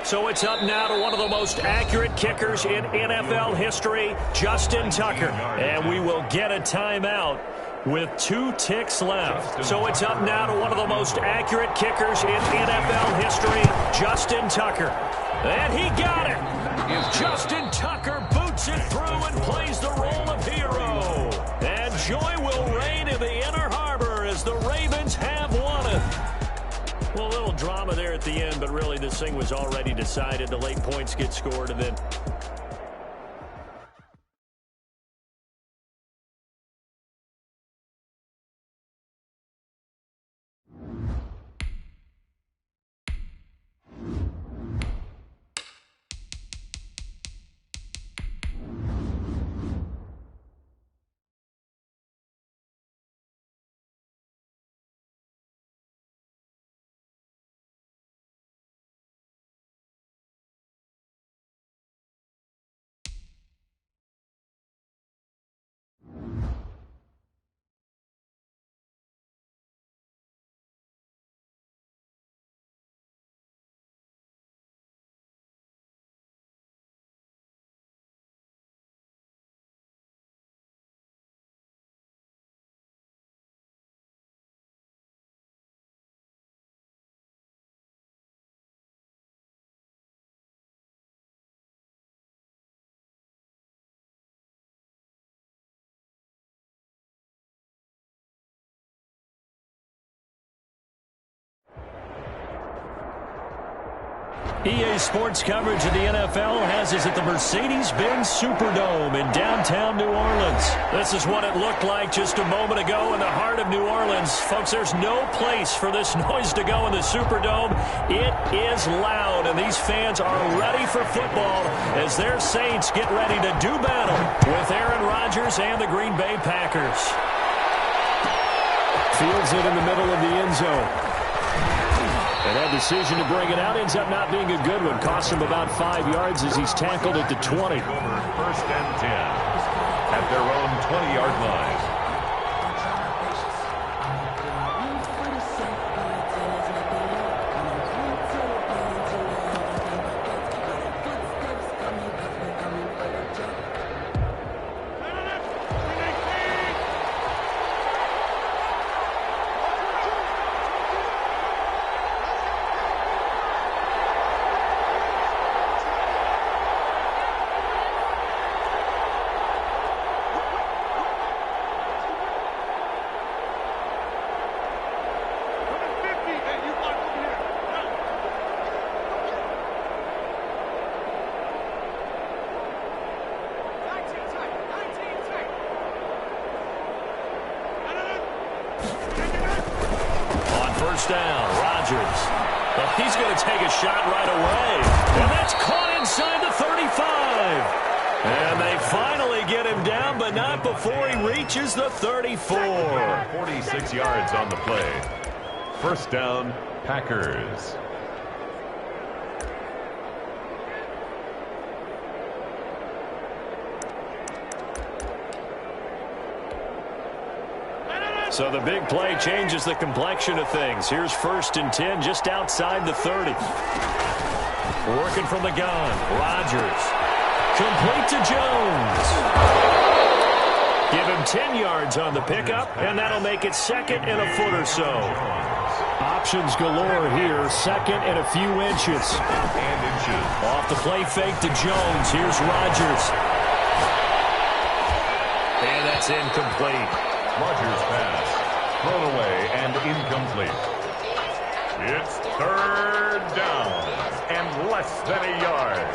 [SPEAKER 1] So it's up now to one of the most accurate kickers in NFL history, Justin Tucker. And we will get a timeout with 2 ticks left. So it's up now to one of the most accurate kickers in NFL history, Justin Tucker. And he got it. Justin Tucker boots it through and plays the role of hero. And joy will reign in the Inner Harbor as the Ravens have won it. Well, a little drama there at the end, but really this thing was already decided. The late points get scored, and then EA Sports coverage of the NFL has us at the Mercedes-Benz Superdome in downtown New Orleans. This is what it looked like just a moment ago in the heart of New Orleans. Folks, there's no place for this noise to go in the Superdome. It is loud, and these fans are ready for football as their Saints get ready to do battle with Aaron Rodgers and the Green Bay Packers. Fields it in the middle of the end zone. And that decision to bring it out ends up not being a good one. Cost him about 5 yards as he's tackled at the 20.
[SPEAKER 2] Over 1st and 10 at their own 20-yard line.
[SPEAKER 1] first down. Rodgers. Well, he's going to take a shot right away. And that's caught inside the 35. And they finally get him down, but not before he reaches the 34.
[SPEAKER 2] 46 yards on the play. First down, Packers.
[SPEAKER 1] So the big play changes the complexion of things. Here's 1st and 10 just outside the 30. Working from the gun. Rodgers. Complete to Jones. Give him 10 yards on the pickup, and that'll make it 2nd and a foot or so. Options galore here. 2nd and a few inches. Off the play fake to Jones. Here's Rodgers. And that's incomplete.
[SPEAKER 2] Rodgers' pass thrown away and incomplete. It's 3rd down and less than a yard.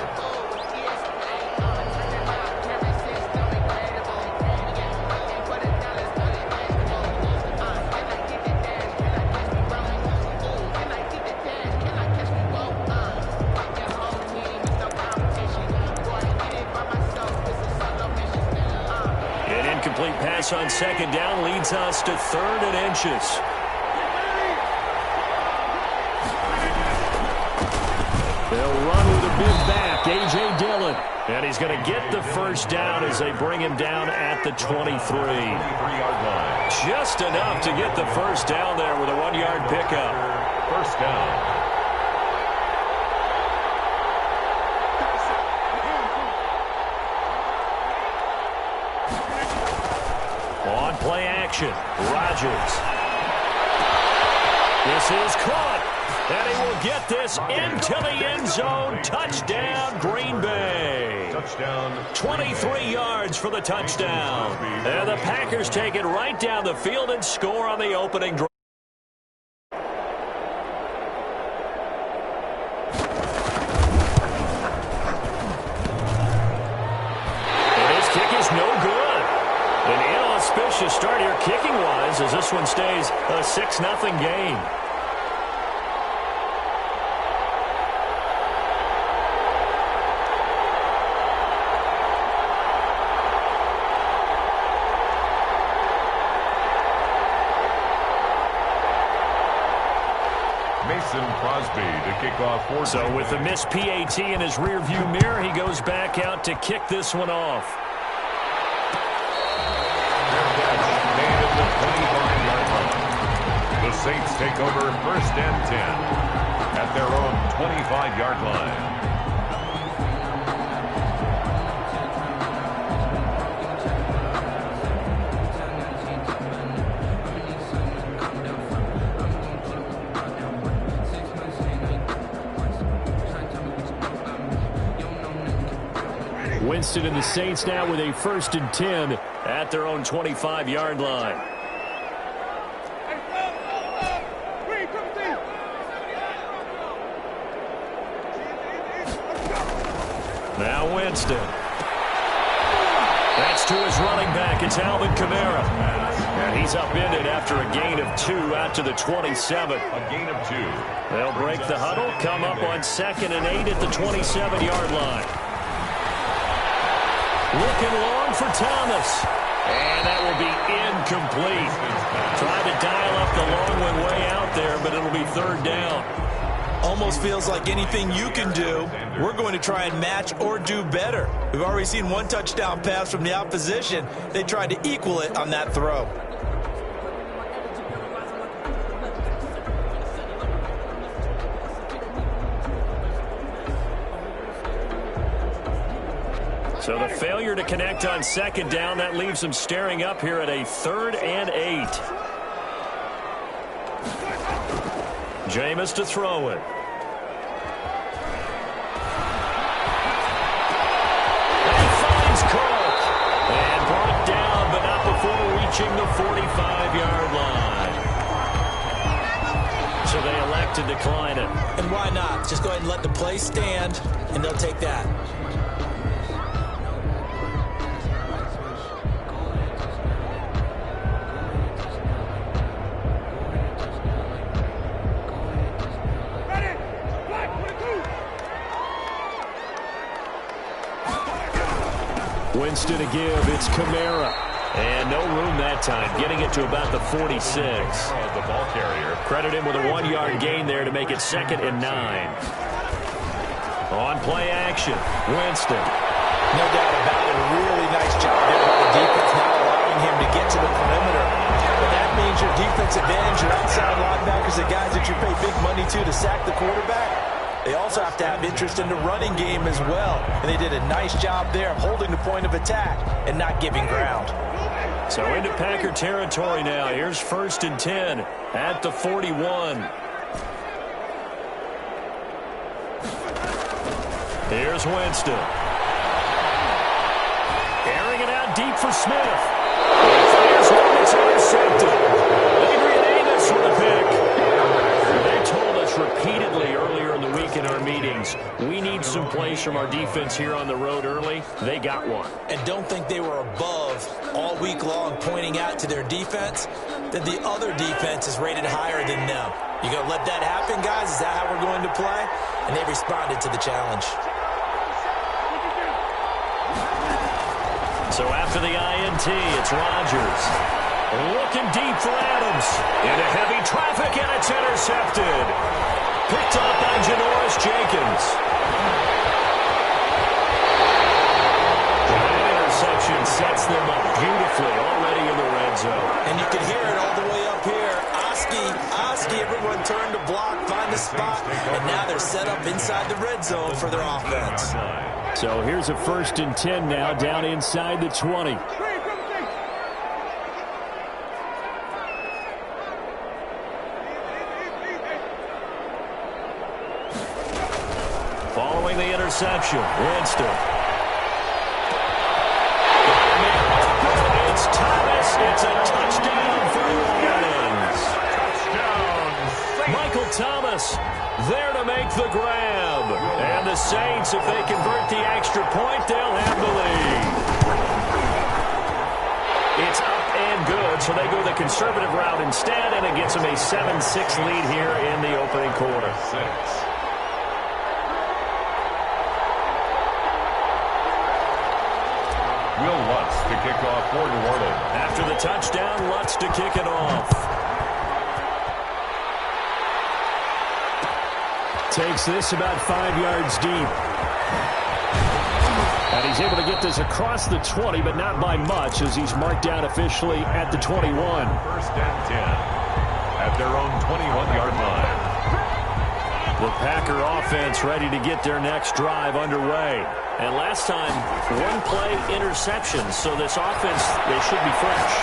[SPEAKER 1] Incomplete pass on 2nd down leads us to 3rd and inches. They'll run with a big back, A.J. Dillon. And he's going to get the first down as they bring him down at the 23. Just enough to get the first down there with a 1-yard pickup.
[SPEAKER 2] First down.
[SPEAKER 1] On play action, Rodgers. This is caught, and he will get this into the end zone. Touchdown, Green Bay.
[SPEAKER 2] Touchdown.
[SPEAKER 1] 23 yards for the touchdown. And the Packers take it right down the field and score on the opening drive. And his kick is no good. An inauspicious start here kicking-wise as this one stays a 6-0 game.
[SPEAKER 2] Mason Crosby to kick off 4th.
[SPEAKER 1] So with the missed PAT in his rearview mirror, he goes back out to kick this one off.
[SPEAKER 2] The Saints take over 1st and 10 at their own 25-yard line.
[SPEAKER 1] Winston and the Saints now with a 1st and 10 at their own 25-yard line. Now Winston. That's to his running back. It's Alvin Kamara. And he's upended after a gain of 2 out to the 27.
[SPEAKER 2] A gain of 2.
[SPEAKER 1] They'll break the huddle, come up on 2nd and 8 at the 27-yard line. Looking long for Thomas. And that will be incomplete. Tried to dial up the long one way out there, but it'll be 3rd down.
[SPEAKER 3] Almost feels like anything you can do, we're going to try and match or do better. We've already seen 1 touchdown pass from the opposition. They tried to equal it on that throw.
[SPEAKER 1] So the failure to connect on 2nd down, that leaves them staring up here at a 3rd and 8. Jameis to throw it. And he finds Cook. And brought down, but not before reaching the 45-yard line. So they elect to decline it.
[SPEAKER 3] And why not? Just go ahead and let the play stand, and they'll take that.
[SPEAKER 1] Winston to give. It's Kamara. And no room that time, getting it to about the 46.
[SPEAKER 2] The ball carrier.
[SPEAKER 1] Credit him with a 1-yard gain there to make it 2nd and 9. On play action, Winston.
[SPEAKER 3] No doubt about it. A really nice job there by the defense, not allowing him to get to the perimeter. But that means your defensive ends, your outside linebackers, the guys that you pay big money to sack the quarterback, they also have to have interest in the running game as well. And they did a nice job there of holding the point of attack and not giving ground.
[SPEAKER 1] So into Packer territory now. Here's 1st and 10 at the 41. Here's Winston. Airing it out deep for Smith. He fires one that's intercepted. Adrian Amos with a pick. They told us repeatedly earlier in the week in our meetings, we need some plays from our defense here on the road early. They got one.
[SPEAKER 3] And don't think they were above all week long pointing out to their defense that the other defense is rated higher than them. You going to let that happen, guys? Is that how we're going to play? And they responded to the challenge.
[SPEAKER 1] So after the INT, it's Rodgers. Looking deep for Adams. Into heavy traffic, and it's intercepted. Picked up by Janoris Jenkins. That interception sets them up beautifully already in the red zone.
[SPEAKER 3] And you can hear it all the way up here. Oski, everyone turned to block, find a spot, and now they're set up inside the red zone for their offense.
[SPEAKER 1] So here's a 1st and 10 now, down inside the 20. Following the interception, Winston. It's Thomas. It's a touchdown for New Orleans.
[SPEAKER 2] Touchdown.
[SPEAKER 1] Michael Thomas there to make the grab. And the Saints, if they convert the extra point, they'll have the lead. It's up and good, so they go the conservative route instead, and it gets them a 7-6 lead here in the opening quarter.
[SPEAKER 2] Will Lutz to kick off for New Orleans.
[SPEAKER 1] After the touchdown, Lutz to kick it off. Takes this about 5 yards deep. And he's able to get this across the 20, but not by much, as he's marked down officially at the 21.
[SPEAKER 2] 1st and 10 at their own 21-yard line.
[SPEAKER 1] The Packer offense ready to get their next drive underway. And last time, 1-play interception, so this offense, they should be fresh.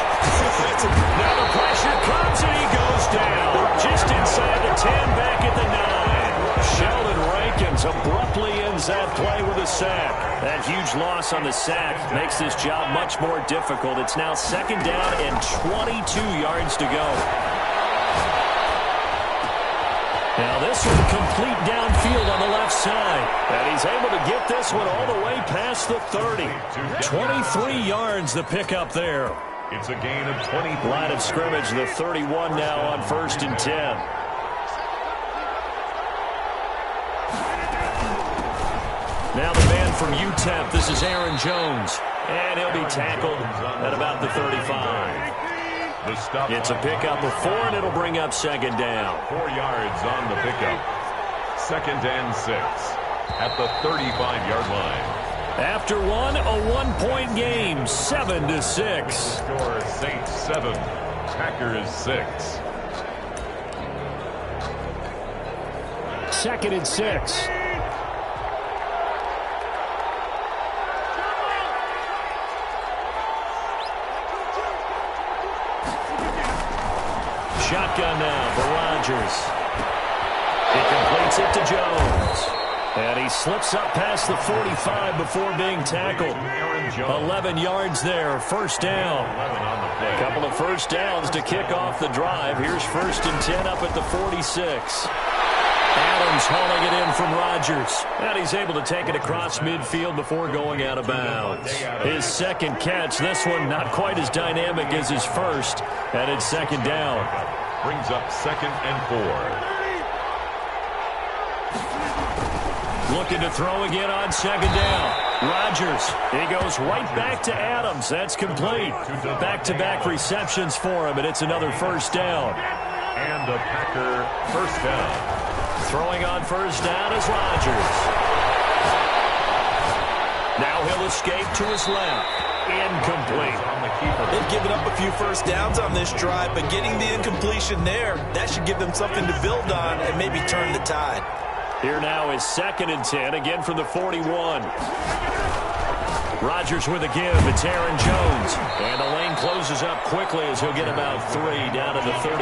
[SPEAKER 1] Now the pressure comes, and he goes down. Just inside the 10, back at the 9. Sheldon Rankins abruptly ends that play with a sack. That huge loss on the sack makes this job much more difficult. It's now 2nd down and 22 yards to go. Now this one complete downfield on the left side. And he's able to get this one all the way past the 30. 23 yards the pickup there.
[SPEAKER 2] It's a gain of 20.
[SPEAKER 1] Line of scrimmage, the 31 now on 1st and 10. Now the man from UTEP, this is Aaron Jones. And he'll be tackled at about the 35. It's a pickup of 4, and it'll bring up 2nd down.
[SPEAKER 2] 4 yards on the pickup. 2nd and 6 at the 35-yard line.
[SPEAKER 1] After one, a 1-point game, 7-6.
[SPEAKER 2] Score Saints 7, Packers 6.
[SPEAKER 1] 2nd and 6. Shotgun now for Rodgers. He completes it to Jones. And he slips up past the 45 before being tackled. 11 yards there, 1st down. A couple of 1st downs to kick off the drive. Here's 1st and 10 up at the 46. Adams hauling it in from Rodgers. And he's able to take it across midfield before going out of bounds. His 2nd catch, this one not quite as dynamic as his first. And it's 2nd down.
[SPEAKER 2] Brings up 2nd and 4.
[SPEAKER 1] Looking to throw again on 2nd down. Rodgers, he goes right back to Adams. That's complete. Back-to-back receptions for him, and it's another first down.
[SPEAKER 2] And a Packer first down.
[SPEAKER 1] Throwing on first down is Rodgers. Now he'll escape to his left. Incomplete.
[SPEAKER 3] They've given up a few first downs on this drive, but getting the incompletion there, that should give them something to build on and maybe turn the tide.
[SPEAKER 1] Here now is 2nd and 10, again from the 41. Rodgers with a give. It's Aaron Jones. And the lane closes up quickly as he'll get about 3 down to the 38.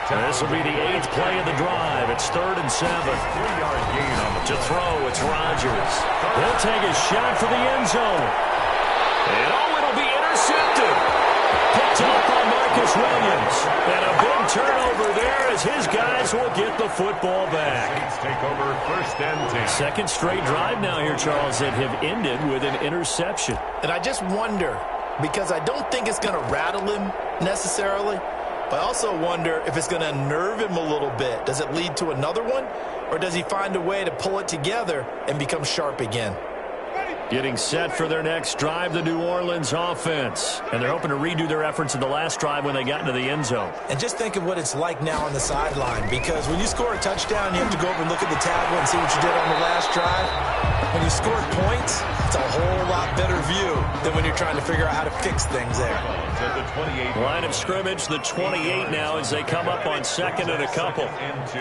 [SPEAKER 1] This will be the 8th play of the drive. It's 3rd and 7.
[SPEAKER 2] 3-yard gain on the
[SPEAKER 1] to throw, it's Rodgers. He'll take a shot for the end zone. And it'll be intercepted. Picked up by Marcus Williams. And a big turnover there as his guys will get the football back.
[SPEAKER 2] Saints take over 1st and 10.
[SPEAKER 1] Second straight drive now here, Charles, that have ended with an interception.
[SPEAKER 3] And I just wonder, because I don't think it's going to rattle him necessarily, but I also wonder if it's going to unnerve him a little bit. Does it lead to another one? Or does he find a way to pull it together and become sharp again?
[SPEAKER 1] Getting set for their next drive, the New Orleans offense. And they're hoping to redo their efforts in the last drive when they got into the end zone.
[SPEAKER 3] And just think of what it's like now on the sideline, because when you score a touchdown, you have to go over and look at the tablet and see what you did on the last drive. When you score points, it's a whole lot better view than when you're trying to figure out how to fix things there.
[SPEAKER 1] Line of scrimmage, the 28 now as they come up on 2nd and a couple.
[SPEAKER 2] And 2.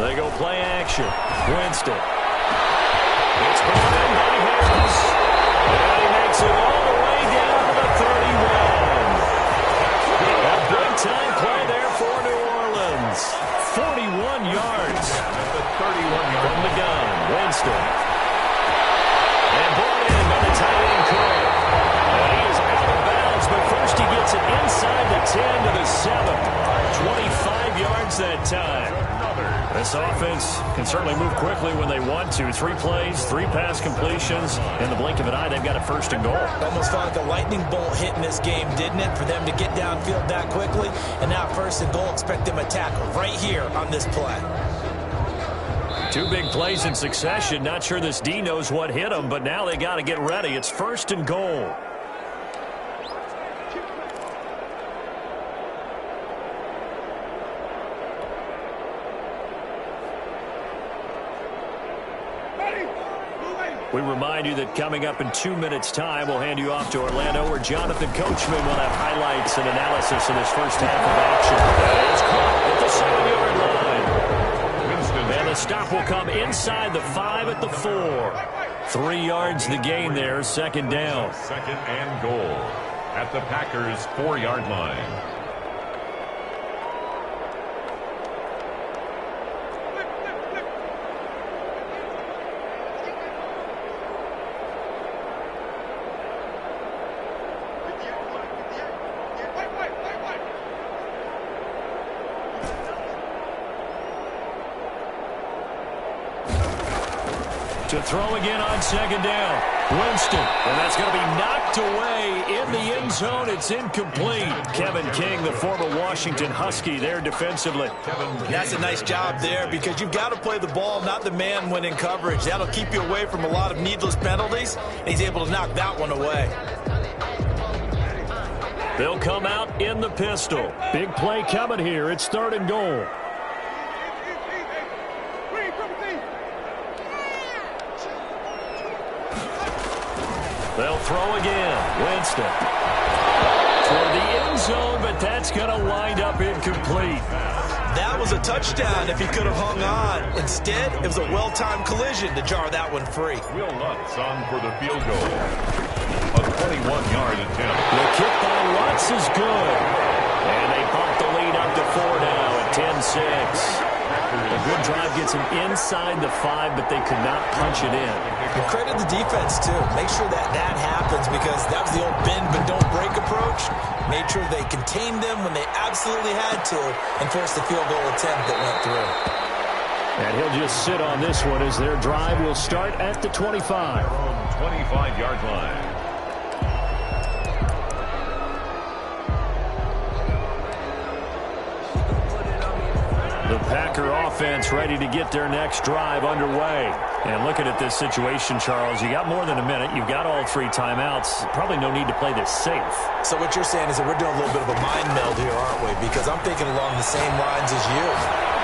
[SPEAKER 1] They go play action. Winston. It's brought in by Harris. And he makes it all the way down to the 31. A big-time play there for New Orleans. 41 yards. From the gun. Winston. And brought in by the tight end Cole. And he is out of bounds, but first he gets it inside the 10 to the 7. 25 yards that time. This offense can certainly move quickly when they want to. 3 plays, 3 pass completions. In the blink of an eye, they've got a 1st and goal.
[SPEAKER 3] Almost felt like a lightning bolt hit in this game, didn't it? For them to get downfield that quickly. And now 1st and goal, expect them to tackle right here on this play.
[SPEAKER 1] 2 big plays in succession. Not sure this D knows what hit him, but now they got to get ready. It's 1st and goal. We remind you that coming up in 2 minutes' time, we'll hand you off to Orlando, where Jonathan Coachman will have highlights and analysis in this first half of action. That is caught at the 7-yard line. Winston. And the stop will come inside the 5 at the 4. 3 yards the gain there, 2nd down.
[SPEAKER 2] 2nd and goal at the Packers' 4-yard line.
[SPEAKER 1] To throw again on 2nd down. Winston. And that's going to be knocked away in the end zone. It's incomplete. Kevin King, the former Washington Husky, there defensively.
[SPEAKER 3] That's a nice job there, because you've got to play the ball, not the man when in coverage. That'll keep you away from a lot of needless penalties, and he's able to knock that one away.
[SPEAKER 1] They'll come out in the pistol. Big play coming here. It's 3rd and goal. They'll throw again. Winston. Toward the end zone, but that's going to wind up incomplete.
[SPEAKER 3] That was a touchdown if he could have hung on. Instead, it was a well-timed collision to jar that one free.
[SPEAKER 2] Will Lutz on for the field goal. A 21-yard attempt.
[SPEAKER 1] The kick by Lutz is good. And they bump the lead up to 4 now at 10-6. A good drive gets them inside the 5, but they could not punch it in.
[SPEAKER 3] And credit the defense, too. Make sure that happens, because that was the old bend but don't break approach. Made sure they contained them when they absolutely had to and forced the field goal attempt that went through.
[SPEAKER 1] And he'll just sit on this one as their drive will start at the 25.
[SPEAKER 2] 25-yard line.
[SPEAKER 1] The Packer offense ready to get their next drive underway. And looking at this situation, Charles, you got more than a minute. You've got all 3 timeouts. Probably no need to play this safe.
[SPEAKER 3] So what you're saying is that we're doing a little bit of a mind meld here, aren't we? Because I'm thinking along the same lines as you.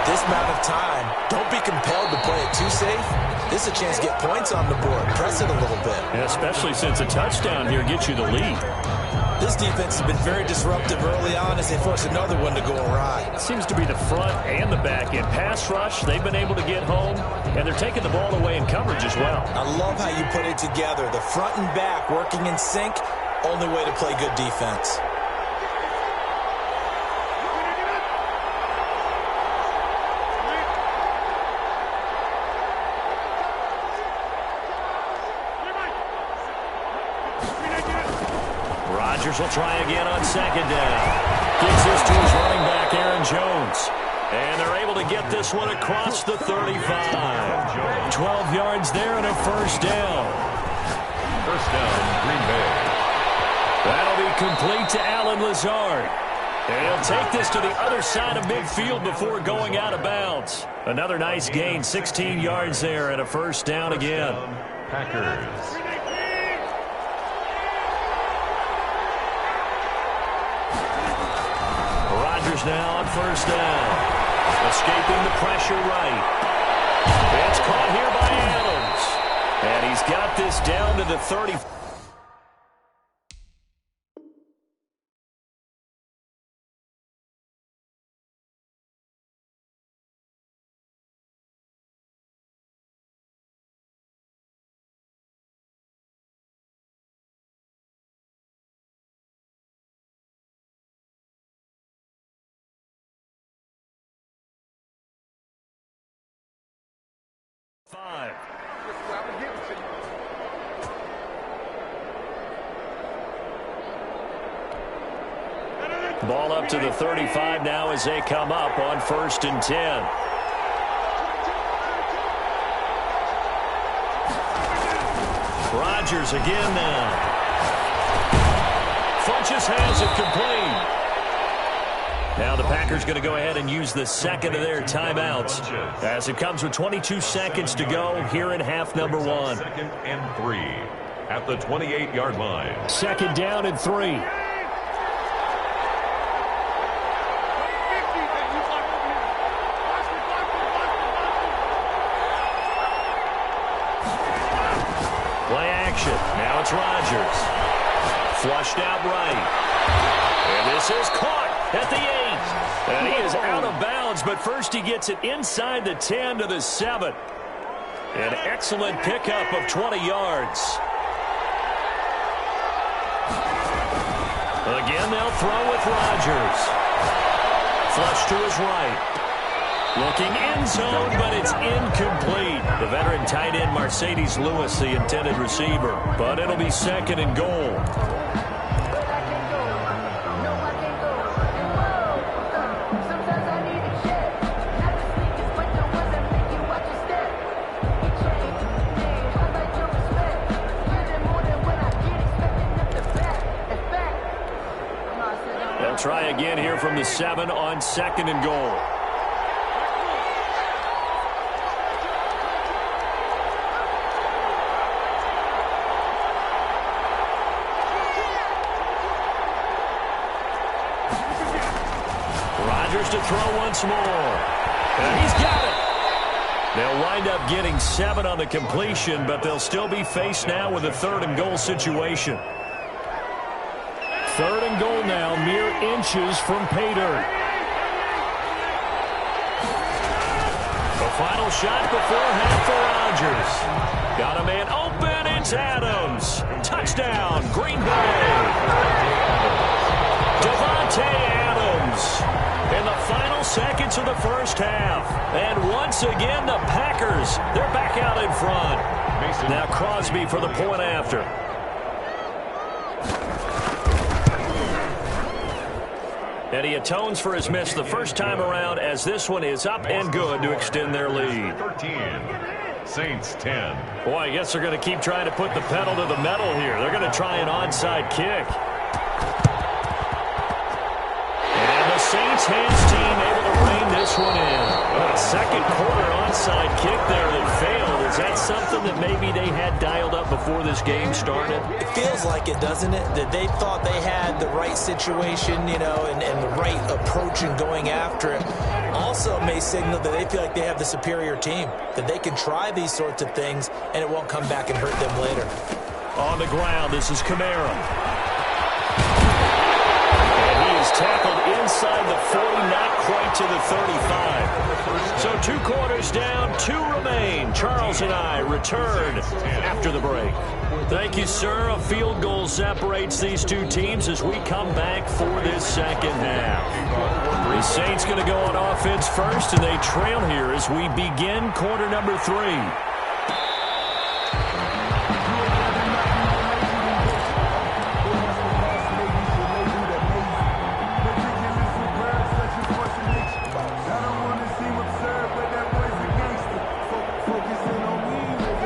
[SPEAKER 3] This amount of time, don't be compelled to play it too safe. This is a chance to get points on the board. Press it a little bit.
[SPEAKER 1] Yeah, especially since a touchdown here gets you the lead.
[SPEAKER 3] This defense has been very disruptive early on as they force another one to go awry.
[SPEAKER 1] It seems to be the front and the back end. Pass rush, they've been able to get home, and they're taking the ball away in coverage as well.
[SPEAKER 3] I love how you put it together. The front and back working in sync, only way to play good defense.
[SPEAKER 1] Rodgers will try again on second down. Gives this to his running back, Aaron Jones. And they're able to get this one across the 35. 12 yards there and a first down.
[SPEAKER 2] First down, Green Bay.
[SPEAKER 1] That'll be complete to Allen Lazard. And he'll take this to the other side of midfield before going out of bounds. Another nice gain, 16 yards there and a first down again.
[SPEAKER 2] Packers.
[SPEAKER 1] Now on first down. Escaping the pressure right. It's caught here by Adams. And he's got this down to the 30. Ball up to the 35 now as they come up on 1st and 10. Rodgers again now. Funches has it complete. Now the Packers going to go ahead and use the second of their timeouts as it comes with 22 seconds to go here in half number 1.
[SPEAKER 2] 2nd and 3 at the 28-yard line.
[SPEAKER 1] 2nd down and 3. Play action. Now it's Rodgers. Flushed out right. And this is caught at the 8. And he is out of bounds, but first he gets it inside the 10 to the 7. An excellent pickup of 20 yards. Again, they'll throw with Rodgers. Flush to his right. Looking end zone, but it's incomplete. The veteran tight end Mercedes Lewis, the intended receiver. But it'll be 2nd and goal. They'll try again here from the 7 on 2nd and goal. Rodgers to throw once more. And he's got it. They'll wind up getting 7 on the completion, but they'll still be faced now with a 3rd and goal situation. 3rd and goal now, mere inches from pay dirt. The final shot before half for Rodgers. Got a man open, it's Adams. Touchdown, Green Bay. Devontae Adams in the final seconds of the first half. And once again, the Packers, they're back out in front. Now Crosby for the point after. And he atones for his miss the first time around as this one is up and good to extend their lead.
[SPEAKER 2] 13, Saints 10.
[SPEAKER 1] Boy, I guess they're going to keep trying to put the pedal to the metal here. They're going to try an onside kick. And the Saints hands team able to rein this one in. corner onside kick there that failed. Is that something that maybe they had dialed up before this game started?
[SPEAKER 3] It feels like it, doesn't it? That they thought they had the right situation, you know, and the right approach in going after it. Also may signal that they feel like they have the superior team, that they can try these sorts of things and it won't come back and hurt them later.
[SPEAKER 1] On the ground, this is Kamara. And he is tackled inside the 40, not quite to the 35. So 2 quarters down, 2 remain. Charles and I return after the break. Thank you, sir. A field goal separates these two teams as we come back for this second half. The Saints going to go on offense first, and they trail here as we begin quarter number 3.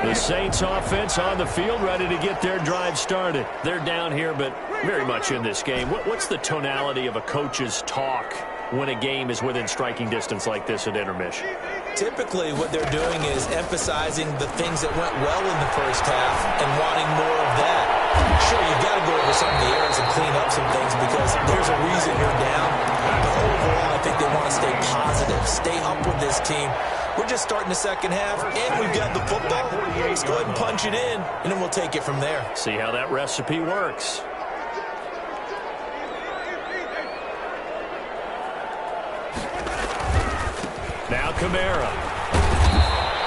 [SPEAKER 1] The Saints offense on the field, ready to get their drive started. They're down here, but very much in this game. What's the tonality of a coach's talk when a game is within striking distance like this at intermission?
[SPEAKER 3] Typically, what they're doing is emphasizing the things that went well in the first half and wanting more of that. Sure, you've got to go over some of the errors and clean up some things because there's a reason you're down. But overall, I think they want to stay positive, stay up with this team. We're just starting the second half, and we've got the football. Let's go ahead and punch it in, and then we'll take it from there.
[SPEAKER 1] See how that recipe works. Now Kamara.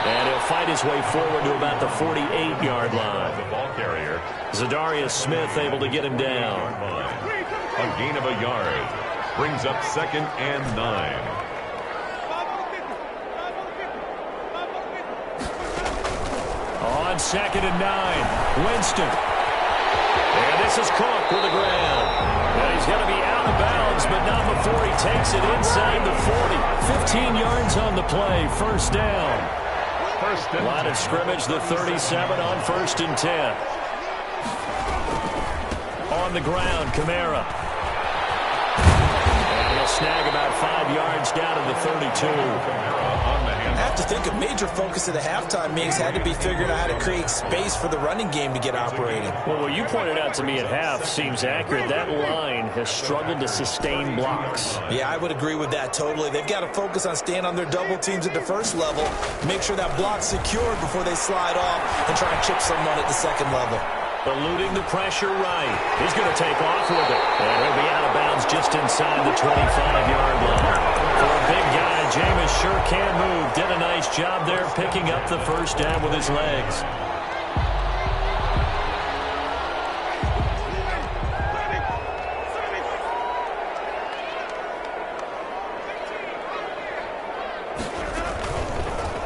[SPEAKER 1] And he'll fight his way forward to about the 48-yard line.
[SPEAKER 2] The ball carrier.
[SPEAKER 1] Zadarius Smith able to get him down.
[SPEAKER 2] A gain of a yard. Brings up 2nd and 9.
[SPEAKER 1] On 2nd and 9, Winston. And this is Cook with the ground. Now he's going to be out of bounds, but not before he takes it inside the 40. 15 yards on the play, first down. Line of scrimmage, the 37 on 1st and 10. On the ground, Kamara. And he'll snag about 5 yards down to the 32.
[SPEAKER 3] I have to think a major focus of the halftime meetings had to be figuring out how to create space for the running game to get operating.
[SPEAKER 1] Well, what you pointed out to me at half seems accurate. That line has struggled to sustain blocks.
[SPEAKER 3] Yeah, I would agree with that totally. They've got to focus on staying on their double teams at the first level, make sure that block's secured before they slide off and try and chip someone at the second level.
[SPEAKER 1] Eluding the pressure right. He's going to take off with it. And he'll be out of bounds just inside the 25-yard line. For a big guy, Jameis sure can move. Did a nice job there picking up the first down with his legs.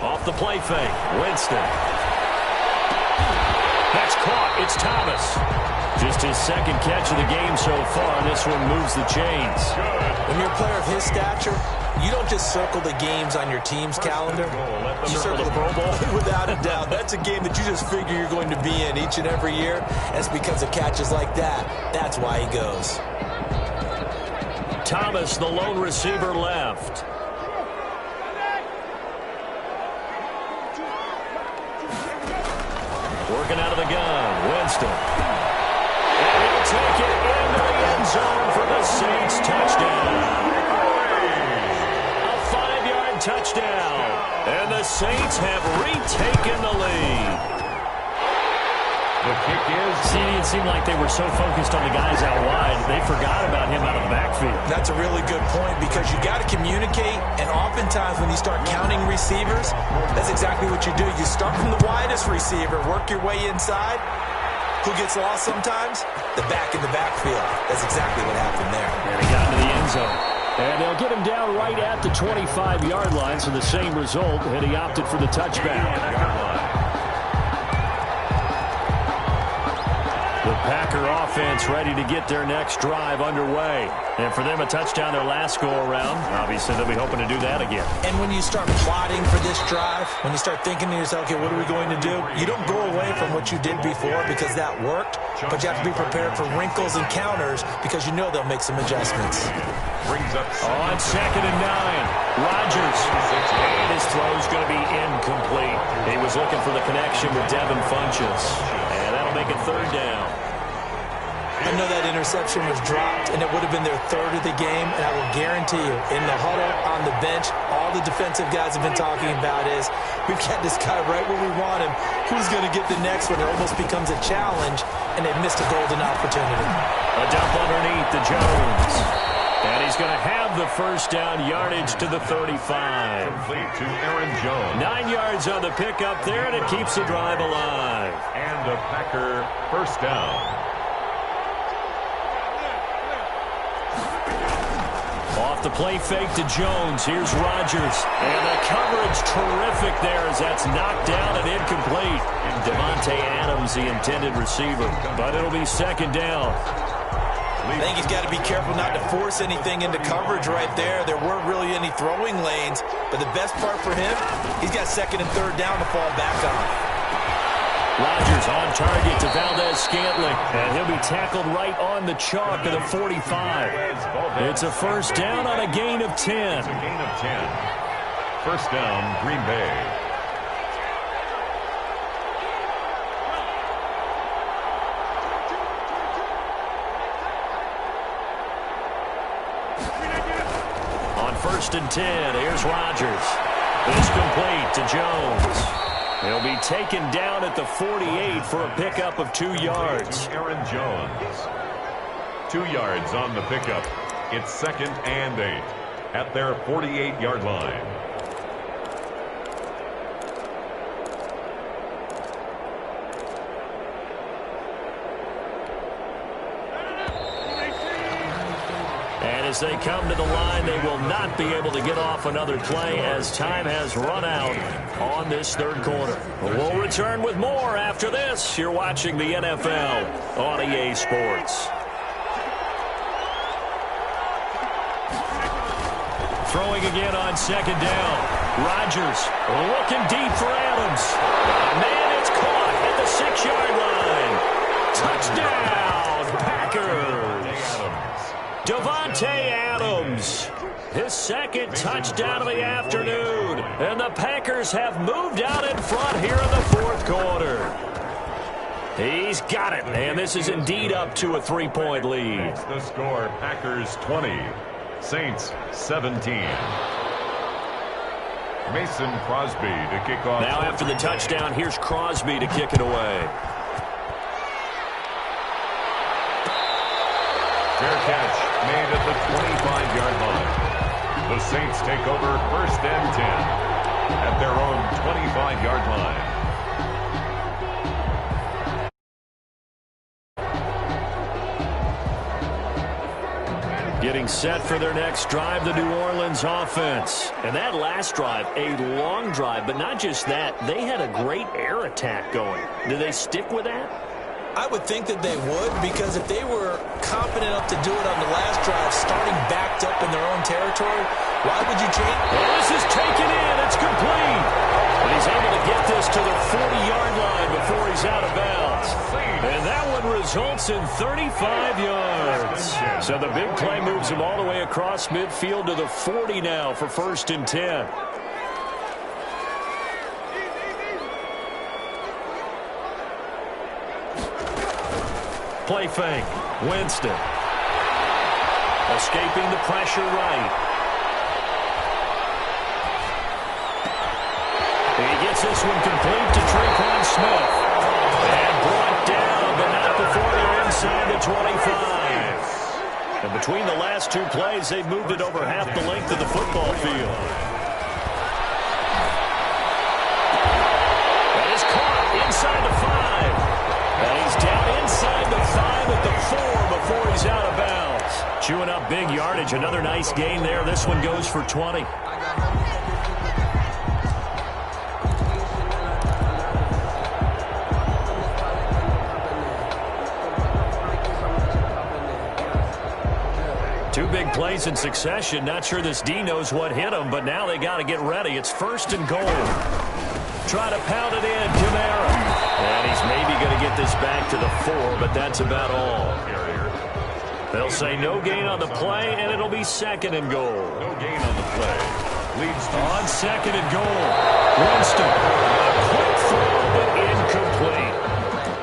[SPEAKER 1] Off the play fake, Winston. That's caught. It's Thomas. Just his 2nd catch of the game so far. This one moves the chains.
[SPEAKER 3] When you're a player of his stature, you don't just circle the games on your team's calendar. You circle the Pro Bowl. Without a doubt. That's a game that you just figure you're going to be in each and every year. And it's because of catches like that. That's why he goes.
[SPEAKER 1] Thomas, the lone receiver, left. Working out of the gun, Winston. And he'll take it into the end zone for the Saints touchdown. A 5-yard touchdown. And the Saints have retaken the lead.
[SPEAKER 2] The kick is...
[SPEAKER 1] See, it seemed like they were so focused on the guys out wide, they forgot about him out of the backfield.
[SPEAKER 3] That's a really good point because you got to communicate, and oftentimes when you start counting receivers, that's exactly what you do. You start from the widest receiver, work your way inside. Who gets lost sometimes? The back in the backfield. That's exactly what happened there.
[SPEAKER 1] And he got into the end zone. And they'll get him down right at the 25-yard line, so the same result, and he opted for the touchback. The Packer offense ready to get their next drive underway. And for them, a touchdown their last go-around. Obviously, they'll be hoping to do that again.
[SPEAKER 3] And when you start plotting for this drive, when you start thinking to yourself, okay, what are we going to do? You don't go away from what you did before because that worked, but you have to be prepared for wrinkles and counters because you know they'll make some adjustments.
[SPEAKER 2] Brings up
[SPEAKER 1] on 2nd and 9. Rodgers. His throw's going to be incomplete. He was looking for the connection with Devin Funchess. And that'll make it 3rd down.
[SPEAKER 3] I know that interception was dropped, and it would have been their 3rd of the game, and I will guarantee you, in the huddle, on the bench, all the defensive guys have been talking about is, we've got this guy right where we want him. Who's going to get the next one? It almost becomes a challenge, and they've missed a golden opportunity.
[SPEAKER 1] A dump underneath to Jones. And he's going to have the 1st down, yardage to the 35.
[SPEAKER 2] Complete to Aaron Jones.
[SPEAKER 1] 9 yards on the pickup there, and it keeps the drive alive.
[SPEAKER 2] And a Packer 1st down.
[SPEAKER 1] Off the play fake to Jones. Here's Rodgers. And the coverage terrific there as that's knocked down and incomplete. Devontae Adams, the intended receiver. But it'll be 2nd down.
[SPEAKER 3] I think he's got to be careful not to force anything into coverage right there. There weren't really any throwing lanes. But the best part for him, he's got 2nd and 3rd down to fall back on.
[SPEAKER 1] Rodgers on target to Valdez-Scantling. And he'll be tackled right on the chalk of the 45. It's a 1st down on a gain of 10.
[SPEAKER 2] It's a gain of 10. 1st down, Green Bay.
[SPEAKER 1] On 1st and 10, here's Rodgers. It's complete to Jones. He'll be taken down at the 48 for a pickup of 2 yards.
[SPEAKER 2] Aaron Jones. 2 yards on the pickup. It's 2nd and 8 at their 48-yard line.
[SPEAKER 1] And as they come to the line, they will not be able to get off another play as time has run out on this 3rd quarter. We'll return with more after this. You're watching the NFL on EA Sports. Throwing again on 2nd down. Rodgers looking deep for Adams. Man, it's caught at the 6-yard line. Touchdown, Packers. Devontae Adams, his 2nd touchdown of the afternoon. And the Packers have moved out in front here in the 4th quarter. He's got it, and this is indeed up to a 3-point lead.
[SPEAKER 2] That's the score, Packers 20, Saints 17. Mason Crosby to kick off.
[SPEAKER 1] Now after the touchdown, here's Crosby to kick it away.
[SPEAKER 2] Fair catch made at the 25-yard line. The Saints take over 1st and 10 at their own 25-yard line.
[SPEAKER 1] Getting set for their next drive, the New Orleans offense. And that last drive, a long drive, but not just that. They had a great air attack going. Do they stick with that?
[SPEAKER 3] I would think that they would, because if they were confident enough to do it on the last drive, starting backed up in their own territory, why would you change?
[SPEAKER 1] Well, this is taken in. It's complete. And he's able to get this to the 40-yard line before he's out of bounds. And that one results in 35 yards. So the big play moves him all the way across midfield to the 40 now for 1st and 10. Play fake. Winston. Escaping the pressure right. He gets this one complete to Tre'Quan Smith. And brought down, but not before they're inside the 25. And between the last 2 plays, they've moved it over half the length of the football field. That is caught inside the 5. And he's down inside the 5 at the 4 before he's out of bounds. Chewing up big yardage. Another nice gain there. This one goes for 20. Two big plays in succession. Not sure this D knows what hit him, but now they got to get ready. It's 1st and goal. Try to pound it in, Kamara. And he's maybe going to get this back to the 4, but that's about all. They'll say no gain on the play, and it'll be 2nd and goal.
[SPEAKER 2] No gain on the play. Leads to
[SPEAKER 1] on 2nd and goal. Winston. A quick throw, but incomplete.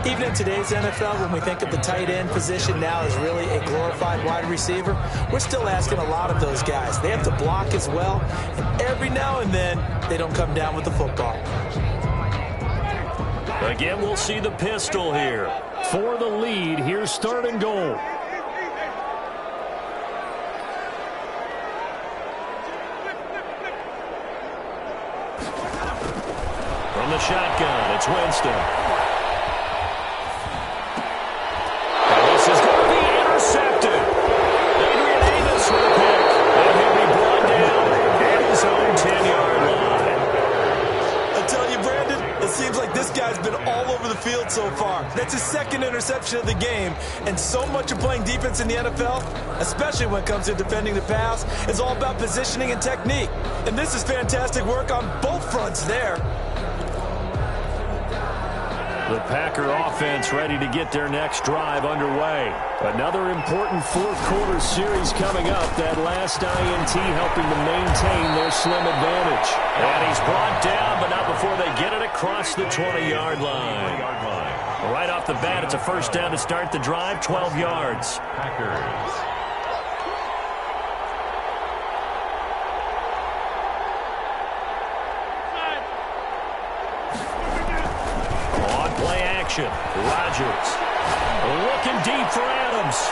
[SPEAKER 3] Even in today's NFL, when we think of the tight end position now as really a glorified wide receiver, we're still asking a lot of those guys. They have to block as well, and every now and then, they don't come down with the football.
[SPEAKER 1] Again, we'll see the pistol here. For the lead, here's 3rd and goal. From the shotgun, it's Winston. And this is going to be intercepted. Adrian Davis with a pick. And he'll be brought down at his own 10-yard line.
[SPEAKER 3] I tell you, Brandon, it seems like this guy's been all over the field so far. That's his 2nd interception of the game. And so much of playing defense in the NFL, especially when it comes to defending the pass, is all about positioning and technique. And this is fantastic work on both fronts there.
[SPEAKER 1] The Packer offense ready to get their next drive underway. Another important 4th quarter series coming up. That last INT helping to maintain their slim advantage. And he's brought down, but not before they get it across the 20-yard line. Right off the bat, it's a 1st down to start the drive, 12 yards.
[SPEAKER 2] Packers.
[SPEAKER 1] Rodgers looking deep for Adams.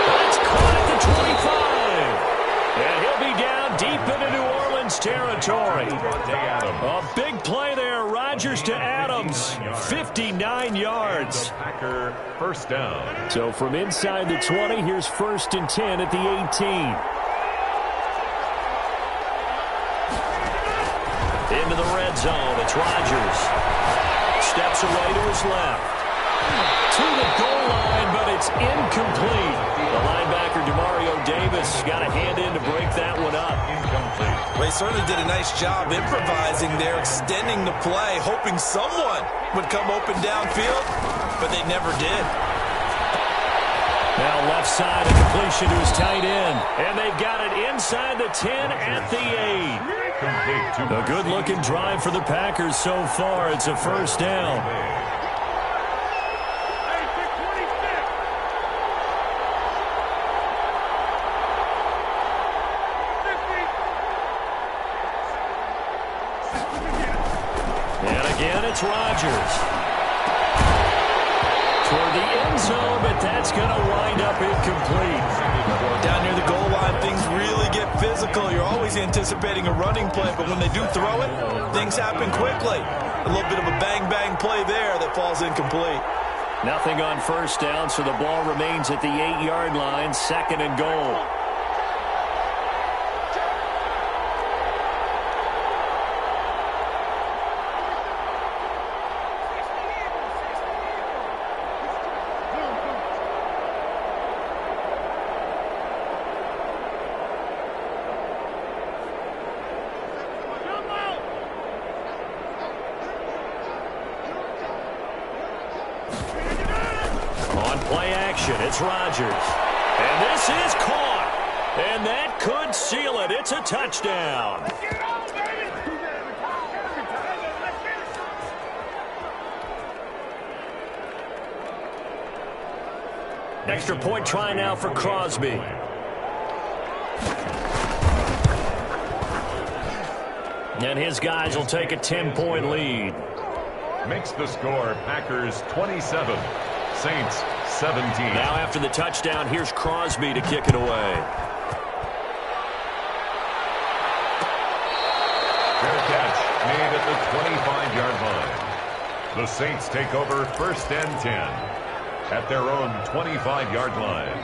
[SPEAKER 1] That's caught at the 25. And he'll be down deep into New Orleans territory. A big play there. Rodgers to Adams. 59 yards.
[SPEAKER 2] Packer 1st down.
[SPEAKER 1] So from inside the 20, here's 1st and 10 at the 18. Into the red zone. It's Rodgers. Steps away to his left. To the goal line, but it's incomplete. The linebacker, Demario Davis, got a hand in to break that one up.
[SPEAKER 2] Incomplete.
[SPEAKER 3] Well, he certainly did a nice job improvising there, extending the play, hoping someone would come open downfield, but they never did.
[SPEAKER 1] Now left side, a completion to his tight end. And they've got it inside the 10 at the 8. A good-looking drive for the Packers so far. It's a 1st down. And again, it's Rodgers. Toward the end zone, but that's going to wind up incomplete.
[SPEAKER 3] Down near the goal line, things really get physical. You're always anticipating a running play, but when they do throw it, things happen quickly. A little bit of a bang-bang play there that falls incomplete.
[SPEAKER 1] Nothing on 1st down, so the ball remains at the 8-yard line, 2nd and goal. It's Rodgers. And this is caught. And that could seal it. It's a touchdown. Extra point try now for Crosby. And his guys will take a 10-point lead.
[SPEAKER 2] Makes the score Packers 27, Saints 17.
[SPEAKER 1] Now after the touchdown, here's Crosby to kick it away.
[SPEAKER 2] Fair catch made at the 25-yard line. The Saints take over 1st and 10 at their own 25-yard line.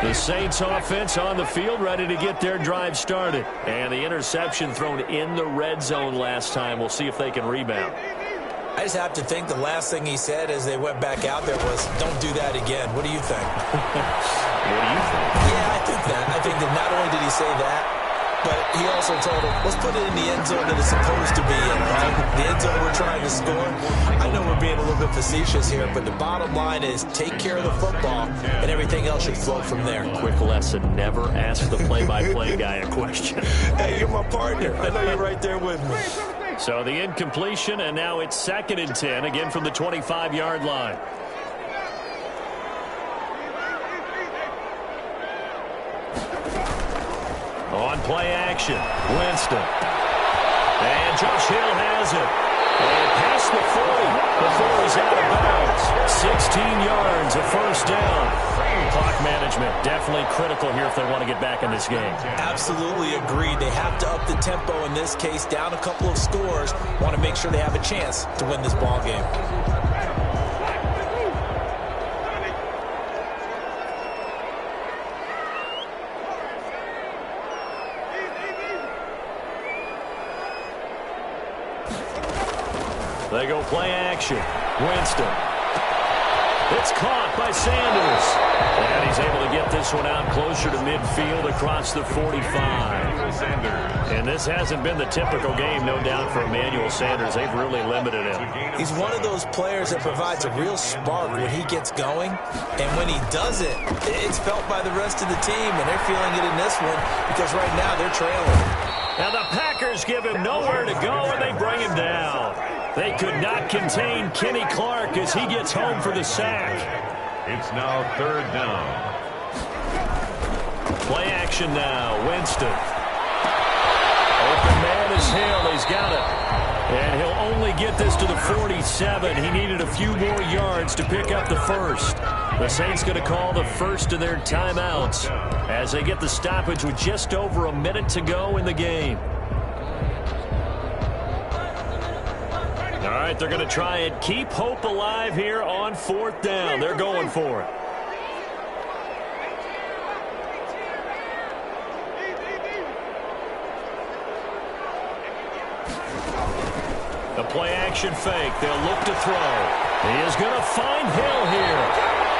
[SPEAKER 1] The Saints offense on the field, ready to get their drive started. And the interception thrown in the red zone last time. We'll see if they can rebound.
[SPEAKER 3] I just have to think the last thing he said as they went back out there was, don't do that again. What do you think?
[SPEAKER 1] What do you think?
[SPEAKER 3] Yeah, I think that. I think that not only did he say that, but he also told him, let's put it in the end zone that it's supposed to be in, right? The end zone we're trying to score. I know we're being a little bit facetious here, but the bottom line is take care of the football, and everything else should flow from there.
[SPEAKER 1] Quick lesson, never ask the play-by-play guy a question.
[SPEAKER 3] Hey, you're my partner. I know you're right there with me.
[SPEAKER 1] So the incompletion, and now it's 2nd and 10, again from the 25-yard line. On play action, Winston. And Josh Hill has it. And past the 40 before he's out of bounds. 16 yards, a first down. Clock management definitely critical here if they want to get back in this game.
[SPEAKER 3] Absolutely agreed. They have to up the tempo in this case, down a couple of scores. Want to make sure they have a chance to win this ball game.
[SPEAKER 1] They go play action. Winston. It's caught by Sanders. And he's able to get this one out closer to midfield across the 45. And this hasn't been the typical game, no doubt, for Emmanuel Sanders. They've really limited him.
[SPEAKER 3] He's one of those players that provides a real spark when he gets going. And when he doesn't, it's felt by the rest of the team. And they're feeling it in this one because right now they're trailing.
[SPEAKER 1] Now the Packers give him nowhere to go, and they bring him down. They could not contain Kenny Clark as he gets home for the sack.
[SPEAKER 2] It's now 3rd down.
[SPEAKER 1] Play action now. Winston. Open man is Hill. He's got it. And he'll only get this to the 47. He needed a few more yards to pick up the first. The Saints going to call the first of their timeouts as they get the stoppage with just over a minute to go in the game. All right, they're going to try and keep hope alive here on 4th down. They're going for it. The play action fake. They'll look to throw. He is going to find Hill here.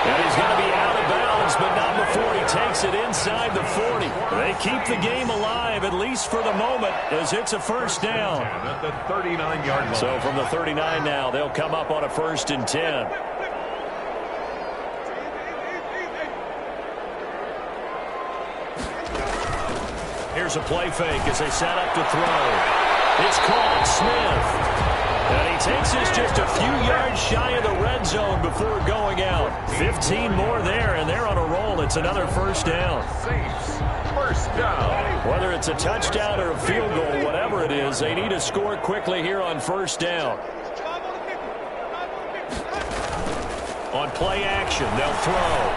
[SPEAKER 1] And he's going to be out of bounds, but not before he takes it inside the 40. They keep the game alive, at least for the moment, as it's a first down.
[SPEAKER 2] At the 39-yard line. So
[SPEAKER 1] from the 39 now, they'll come up on a 1st and 10. Here's a play fake as they set up to throw. It's called Smith. And he takes this just a few yards shy of the red zone before going out. 15 more there, and they're on a roll. It's another first down.
[SPEAKER 2] Saints, first down.
[SPEAKER 1] Whether it's a touchdown or a field goal, whatever it is, they need to score quickly here on first down. On play action, they'll throw.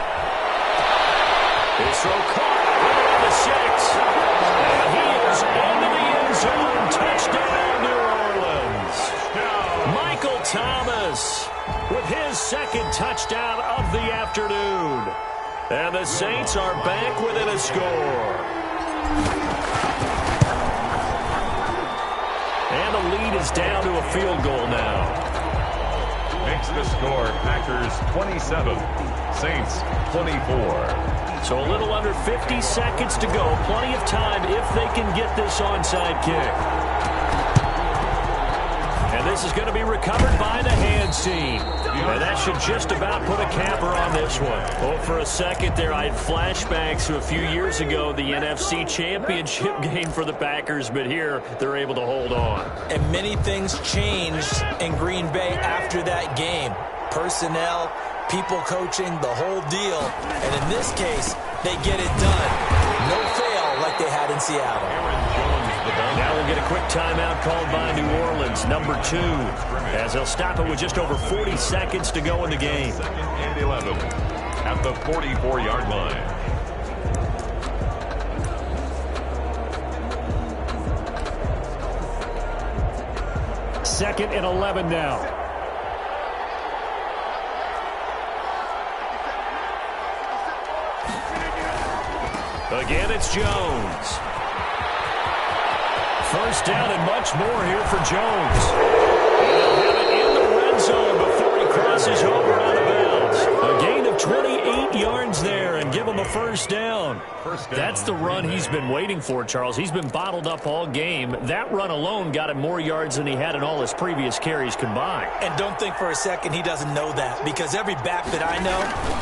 [SPEAKER 1] His throw caught around the 6. And he is into the end zone. Touchdown, New Orleans. Michael Thomas with his 2nd touchdown of the afternoon. And the Saints are back within a score. And the lead is down to a field goal now.
[SPEAKER 2] Makes the score Packers 27, Saints 24.
[SPEAKER 1] So a little under 50 seconds to go. Plenty of time if they can get this onside kick. And this is going to be recovered by the hands team. And that should just about put a capper on this one. Oh, for a second there, I had flashbacks to a few years ago, the NFC Championship game for the Packers, but here they're able to hold on.
[SPEAKER 3] And many things changed in Green Bay after that game. Personnel, people coaching, the whole deal. And in this case, they get it done. No fail like they had in Seattle.
[SPEAKER 1] Now we'll get a quick timeout called by New Orleans, number 2, as they'll stop it with just over 40 seconds to go in the game.
[SPEAKER 2] 2nd and 11 at the 44-yard line.
[SPEAKER 1] Second and 11 now. Again, it's Jones. First down and much more here for Jones. He'll have it in the red zone before he crosses over out of bounds. A gain of 28 yards there and give him a first down. That's the run he's been waiting for, Charles. He's been bottled up all game. That run alone got him more yards than he had in all his previous carries combined.
[SPEAKER 3] And don't think for a second he doesn't know that, because every back that I know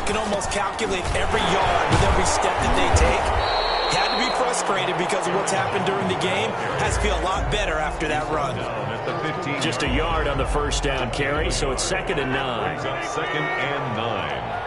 [SPEAKER 3] can almost calculate every yard with every step that they take. Had to be frustrated because of what's happened during the game. Has to feel a lot better after that run.
[SPEAKER 1] Just a yard on the first down carry, so it's 2nd and 9.
[SPEAKER 2] Second and 9.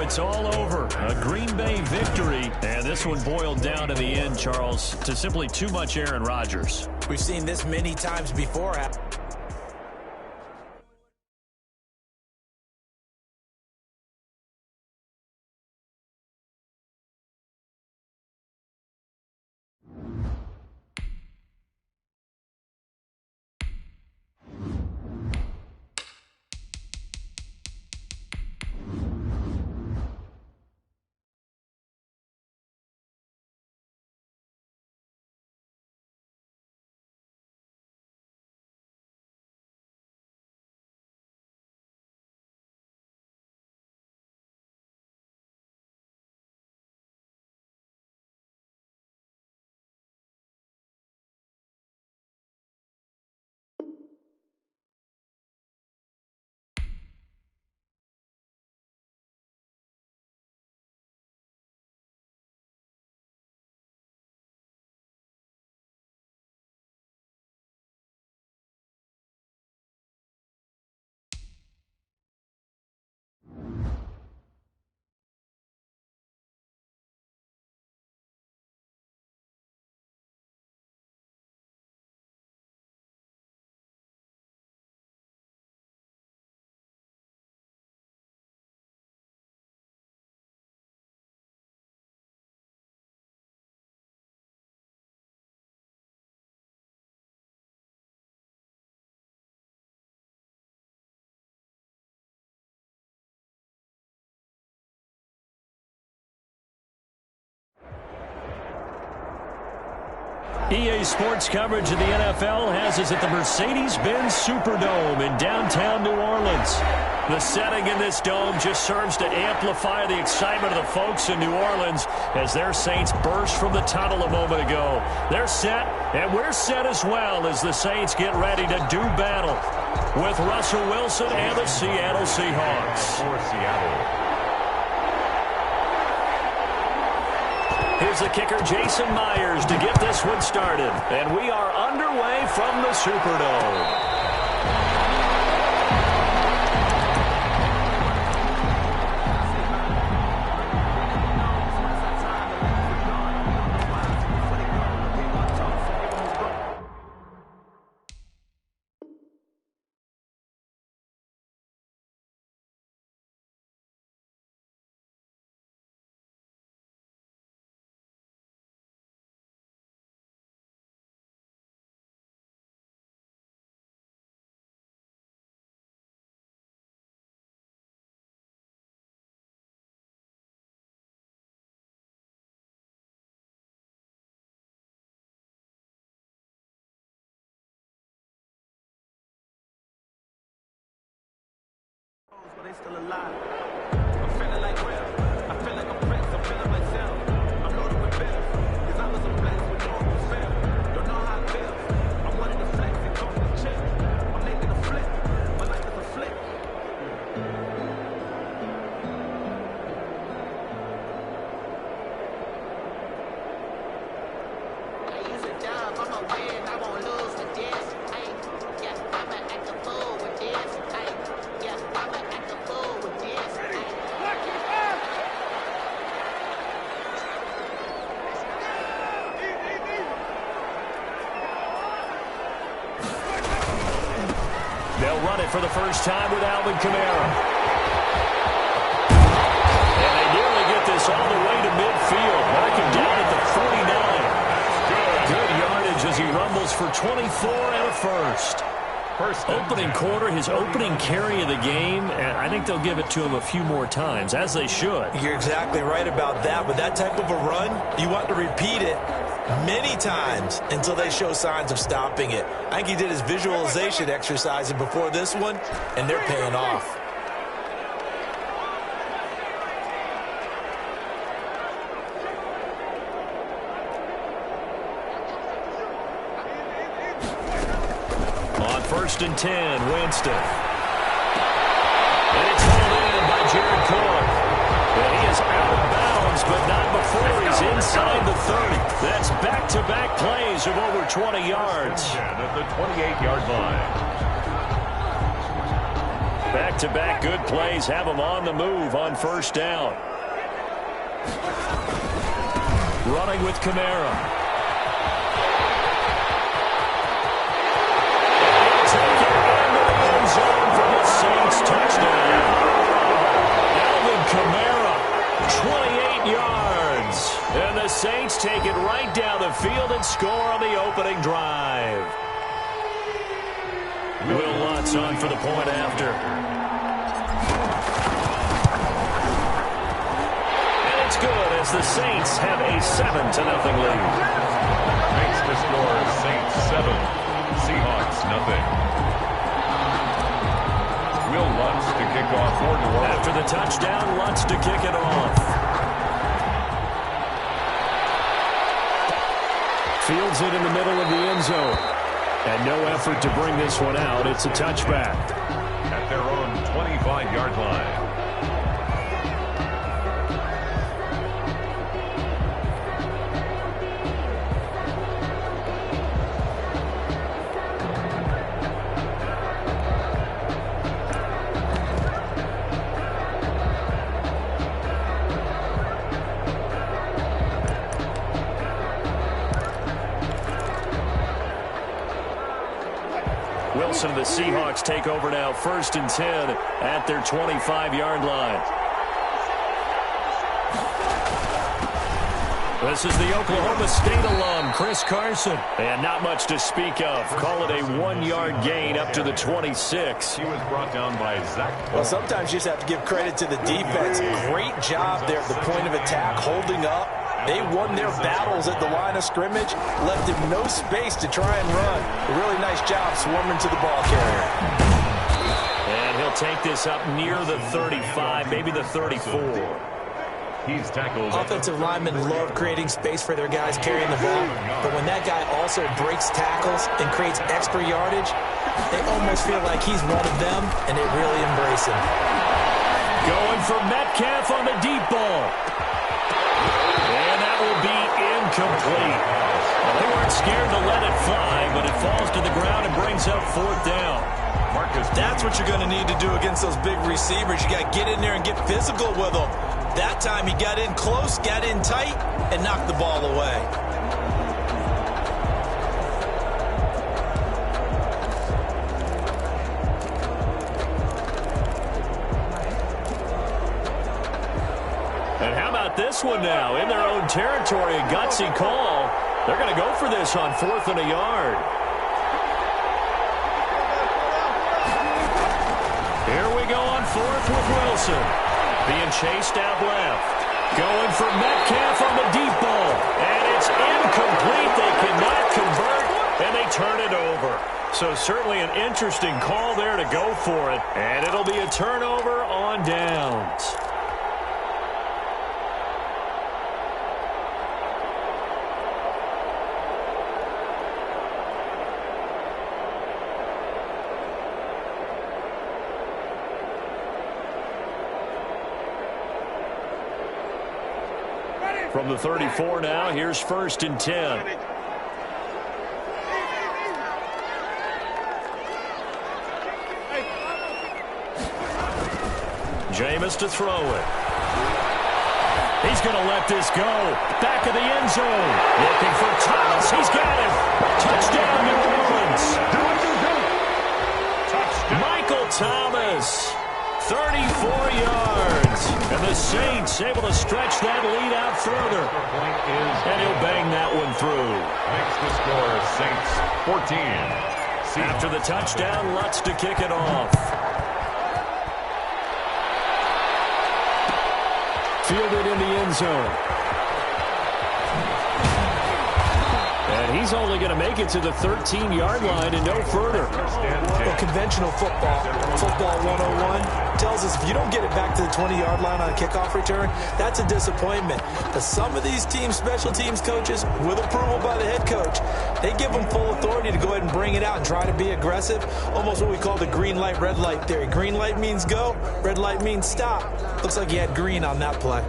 [SPEAKER 1] It's all over. A Green Bay victory. And this one boiled down in the end, Charles, to simply too much Aaron Rodgers.
[SPEAKER 3] We've seen this many times before.
[SPEAKER 1] EA Sports coverage of the NFL has us at the Mercedes-Benz Superdome in downtown New Orleans. The setting in this dome just serves to amplify the excitement of the folks in New Orleans as their Saints burst from the tunnel a moment ago. They're set, and we're set as well as the Saints get ready to do battle with Russell Wilson and the Seattle Seahawks.
[SPEAKER 2] For Seattle.
[SPEAKER 1] Here's the kicker, Jason Myers, to get this one started. And we are underway from the Superdome.
[SPEAKER 4] But they still alive. I'm feeling like real. I feel like I'm Prince. I'm feeling myself. I'm loaded with bills. Cause I was a blessed with no one fail. Don't know how it feels. I'm one of the flex that comes with chill. I'm making a flip. My life is a flip.
[SPEAKER 5] I use a job. I'ma win. I won't lose with this. Hey, yeah, I'ma act a fool with this. Hey, yeah, I'ma act a fool with this. Hey.
[SPEAKER 1] They'll run it for the first time with Alvin Kamara. And they nearly get this all the way to midfield. Marking down at the 49. Good yardage as he rumbles for 24 and a first. Opening quarter, his opening carry of the game, and I think they'll give it to him a few more times, as they should.
[SPEAKER 3] You're exactly right about that. With that type of a run, you want to repeat it many times until they show signs of stopping it. I think he did his visualization exercise before this one, and they're paying off.
[SPEAKER 1] On 1st and 10, Winston. And it's hauled in by Jared Cook. And he is out of bounds, but not before he's inside the 30. That's back-to-back plays of over 20 yards.
[SPEAKER 2] At the 28-yard line.
[SPEAKER 1] Back-to-back good plays have him on the move on 1st down. Running with Kamara. Zone for the Saints touchdown. Alvin Kamara, 28 yards. And the Saints take it right down the field and score on the opening drive. Will Lutz on for the point after. And it's good as the Saints have a 7-0 lead.
[SPEAKER 2] Makes the score Saints 7, Seahawks nothing. Will Lutz to kick off for New Orleans.
[SPEAKER 1] After the touchdown, Lutz to kick it off. Fields it in the middle of the end zone. And no effort to bring this one out. It's a touchback.
[SPEAKER 2] At their own 25-yard line.
[SPEAKER 1] Wilson, the Seahawks take over now, 1st and 10 at their 25-yard line. This is the Oklahoma State alum, Chris Carson. And not much to speak of. Call it a 1-yard gain up to the 26.
[SPEAKER 2] He was brought down by Zach.
[SPEAKER 3] Well, sometimes you just have to give credit to the defense. Great job there at the point of attack, holding up. They won their battles at the line of scrimmage, left him no space to try and run. A really nice job swarming to the ball carrier.
[SPEAKER 1] And he'll take this up near the 35, maybe the 34.
[SPEAKER 2] He's tackled.
[SPEAKER 3] Offensive linemen love creating space for their guys carrying the ball, but when that guy also breaks tackles and creates extra yardage, they almost feel like he's one of them, and they really embrace him.
[SPEAKER 1] Going for Metcalf on the deep ball. And that will be incomplete. Well, they weren't scared to let it fly, but it falls to the ground and brings up 4th down.
[SPEAKER 3] That's what you're going to need to do against those big receivers. You got to get in there and get physical with them. That time he got in close, got in tight, and knocked the ball away.
[SPEAKER 1] And how about this one now? In their own territory, a gutsy call. They're going to go for this on 4th and a yard. Here we go on 4th with Wilson. Being chased out left. Going for Metcalf on the deep ball. And it's incomplete. They cannot convert, and they turn it over. So certainly an interesting call there to go for it. And it'll be a turnover on downs. From the 34 now, here's 1st and 10. Jameis to throw it. He's going to let this go. Back of the end zone. Looking for Thomas. He's got it. Touchdown, New Orleans. Thomas. 34 yards. And the Saints able to stretch that lead out further. And he'll bang that one through.
[SPEAKER 2] Makes the score Saints 14.
[SPEAKER 1] After the touchdown, Lutz to kick it off. Fielded in the end zone. And he's only going to make it to the 13-yard line and no further.
[SPEAKER 3] Well, conventional football 101, tells us if you don't get it back to the 20-yard line on a kickoff return, that's a disappointment. But some of these teams, special teams coaches, with approval by the head coach, they give them full authority to go ahead and bring it out and try to be aggressive. Almost what we call the green light, red light theory. Green light means go, red light means stop. Looks like he had green on that play.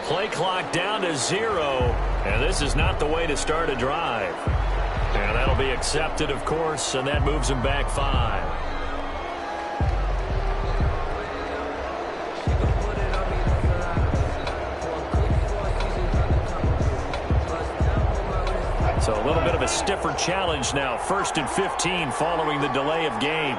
[SPEAKER 1] Play clock down to 0, and this is not the way to start a drive. And that'll be accepted, of course, and that moves him back 5. So a little bit of a stiffer challenge now. 1st and 15 following the delay of game.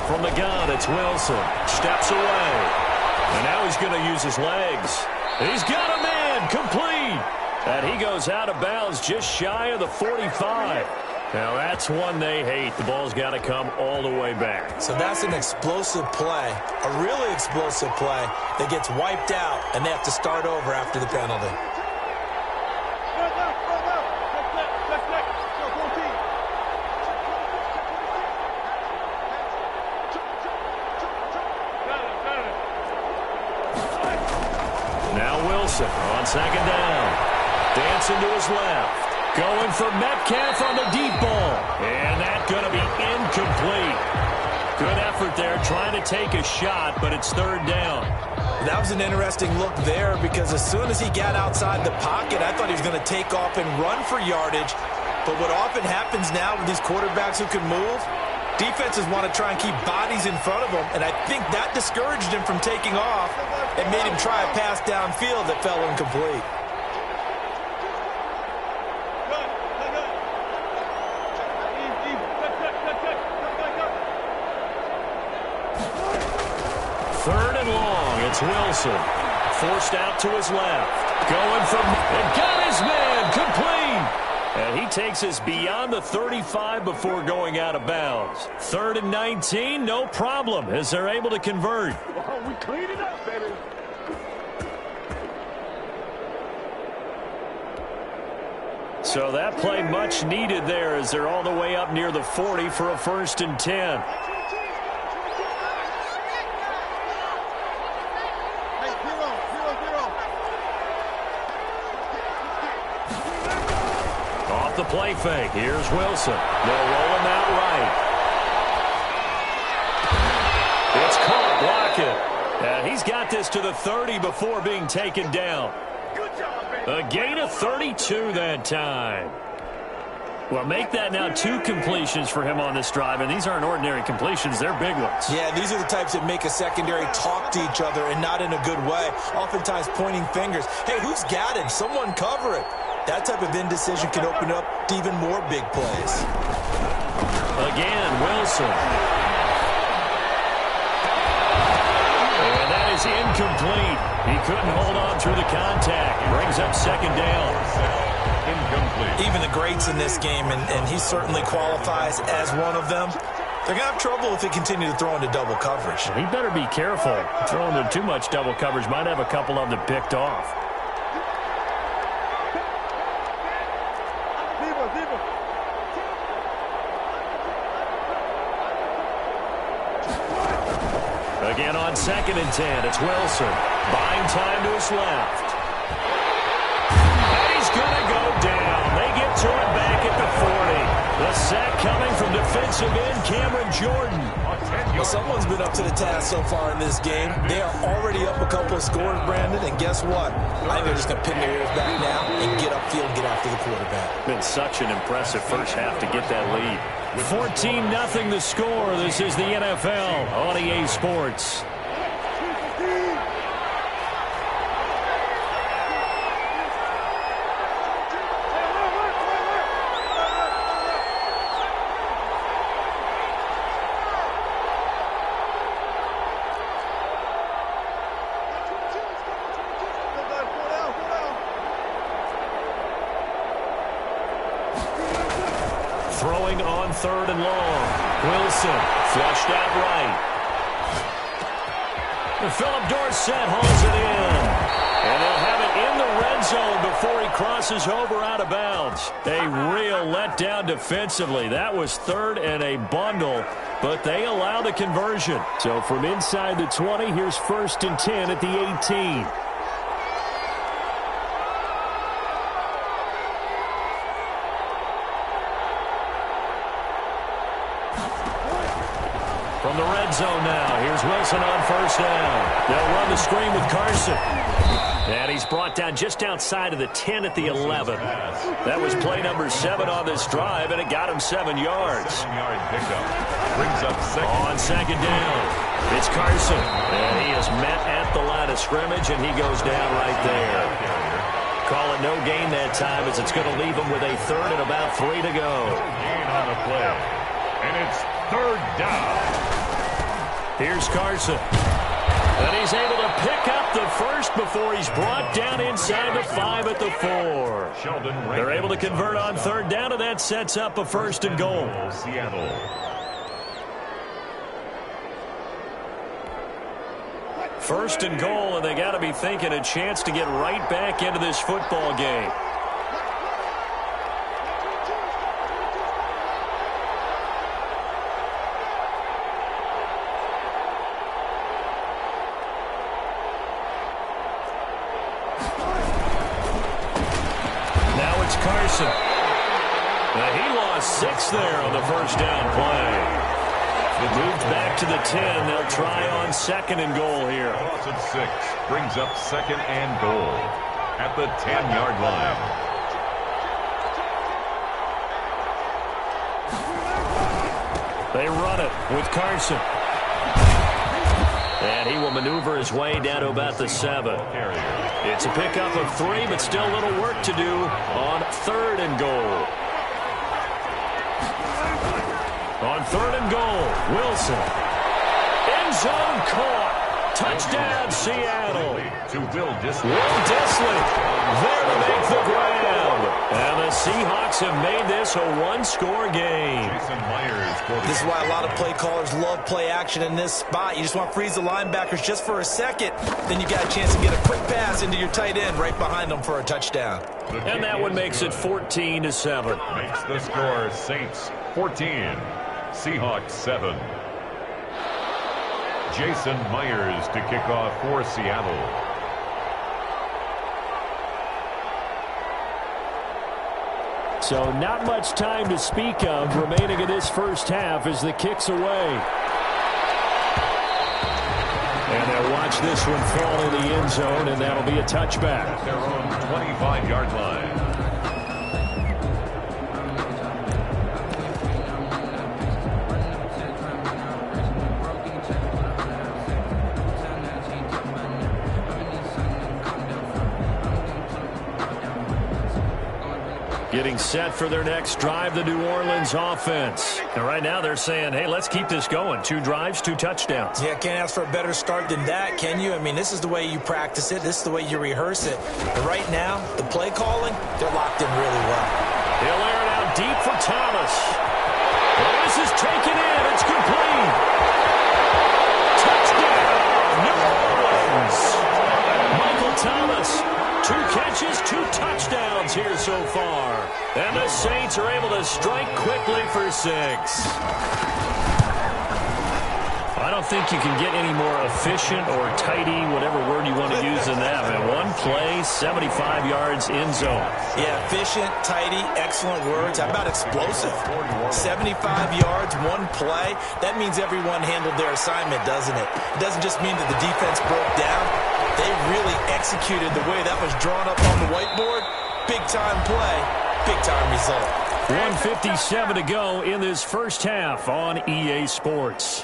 [SPEAKER 1] From the gun, it's Wilson. Steps away. And now he's going to use his legs. He's got a man. Complete. And he goes out of bounds just shy of the 45. Now that's one they hate. The ball's got to come all the way back.
[SPEAKER 3] So that's an explosive play, a really explosive play that gets wiped out, and they have to start over after the penalty.
[SPEAKER 1] Now Wilson on 2nd down. Dancing to his left. Going for Metcalf on the deep ball. And that's going to be incomplete. Good effort there trying to take a shot, but it's 3rd down.
[SPEAKER 3] That was an interesting look there because as soon as he got outside the pocket, I thought he was going to take off and run for yardage. But what often happens now with these quarterbacks who can move, defenses want to try and keep bodies in front of them, and I think that discouraged him from taking off and made him try a pass downfield that fell incomplete.
[SPEAKER 1] Third and long, it's Wilson. Forced out to his left. Going from, and got his man, complete. And he takes us beyond the 35 before going out of bounds. 3rd and 19, no problem, as they're able to convert.
[SPEAKER 6] Oh, we clean it up, baby.
[SPEAKER 1] So that play much needed there as they're all the way up near the 40 for a 1st and 10. The play fake. Here's Wilson. They'll roll him out right. It's caught. Block it. And he's got this to the 30 before being taken down. A gain of 32 that time. Well, make that now 2 completions for him on this drive, and these aren't ordinary completions. They're big ones.
[SPEAKER 3] Yeah, these are the types that make a secondary talk to each other and not in a good way. Oftentimes pointing fingers. Hey, who's got it? Someone cover it. That type of indecision can open up to even more big plays.
[SPEAKER 1] Again, Wilson. And that is incomplete. He couldn't hold on through the contact. Brings up 2nd down.
[SPEAKER 2] Incomplete.
[SPEAKER 3] Even the greats in this game, and he certainly qualifies as one of them, they're going to have trouble if they continue to throw into double coverage.
[SPEAKER 1] He better be careful. Throwing into too much double coverage might have a couple of them picked off. Again on 2nd and 10, it's Wilson. Buying time to his left. And he's going to go down. They get to him back at the 40. defensive end, Cameron Jordan.
[SPEAKER 3] Well, someone's been up to the task so far in this game. They are already up a couple of scores, Brandon, and guess what? I think they're just going to pin their ears back now and get upfield and get after the quarterback.
[SPEAKER 1] Been such an impressive first half to get that lead. 14-0 the score. This is the NFL on EA Sports. Throwing on 3rd and long. Wilson flushed out right. And Philip Dorsett hauls it in. And they'll have it in the red zone before he crosses over out of bounds. A real letdown defensively. That was 3rd and a bundle, but they allow the conversion. So from inside the 20, here's 1st and 10 at the 18. From the red zone now, here's Wilson on 1st down. They'll run the screen with Carson. And he's brought down just outside of the 10 at the 11. That was play number 7 on this drive, and it got him 7 yards.
[SPEAKER 2] 7-yard pickup. Brings up
[SPEAKER 1] on 2nd down. It's Carson. And he is met at the line of scrimmage, and he goes down right there. Call it no gain that time, as it's going to leave him with a 3rd and about 3 to go.
[SPEAKER 2] Gain on the play. And it's 3rd down.
[SPEAKER 1] Here's Carson. And he's able to pick up the first before he's brought down inside the 5 at the 4. They're able to convert on 3rd down, and that sets up a 1st and goal.
[SPEAKER 2] Seattle.
[SPEAKER 1] First and goal, and they got to be thinking a chance to get right back into this football game. Carson. Now he lost 6 there on the 1st down play. It moved back to the 10. They'll try on 2nd and goal here.
[SPEAKER 2] Loss of 6 brings up 2nd and goal at the 10-yard line.
[SPEAKER 1] They run it with Carson. And he will maneuver his way down to about the 7. It's a pickup of 3, but still a little work to do on 3rd and goal. On 3rd and goal, Wilson. End zone caught. Touchdown, Seattle.
[SPEAKER 2] To Will Dissly.
[SPEAKER 1] Will Dissly there to make the grab. And the Seahawks have made this a one-score game.
[SPEAKER 2] Jason Myers.
[SPEAKER 3] This is why a lot of play callers love play action in this spot. You just want to freeze the linebackers just for a second. Then you got a chance to get a quick pass into your tight end right behind them for a touchdown.
[SPEAKER 1] And that one makes it 14-7.
[SPEAKER 2] Makes the score Saints 14, Seahawks 7. Jason Myers to kick off for Seattle.
[SPEAKER 1] So not much time to speak of remaining in this first half as the kick's away. And they'll watch this one fall in the end zone, and that'll be a touchback.
[SPEAKER 2] At their own 25-yard line.
[SPEAKER 1] Getting set for their next drive, the New Orleans offense. And right now they're saying, hey, let's keep this going. 2 drives, 2 touchdowns.
[SPEAKER 3] Yeah, can't ask for a better start than that, can you? I mean, this is the way you practice it. This is the way you rehearse it. But right now, the play calling, they're locked in really well.
[SPEAKER 1] He'll air it out deep for Thomas. And this is taken in. It's complete. Touchdown, New Orleans. Michael Thomas. 2 catches, 2 touchdowns here so far. And the Saints are able to strike quickly for 6. I don't think you can get any more efficient or tidy, whatever word you want to use in that, man. One play, 75 yards in zone.
[SPEAKER 3] Yeah, efficient, tidy, excellent words. How about explosive? 75 yards, one play. That means everyone handled their assignment, doesn't it? It doesn't just mean that the defense broke down. They really executed the way that was drawn up on the whiteboard. Big-time play, big-time result.
[SPEAKER 1] 1:57 to go in this first half on EA Sports.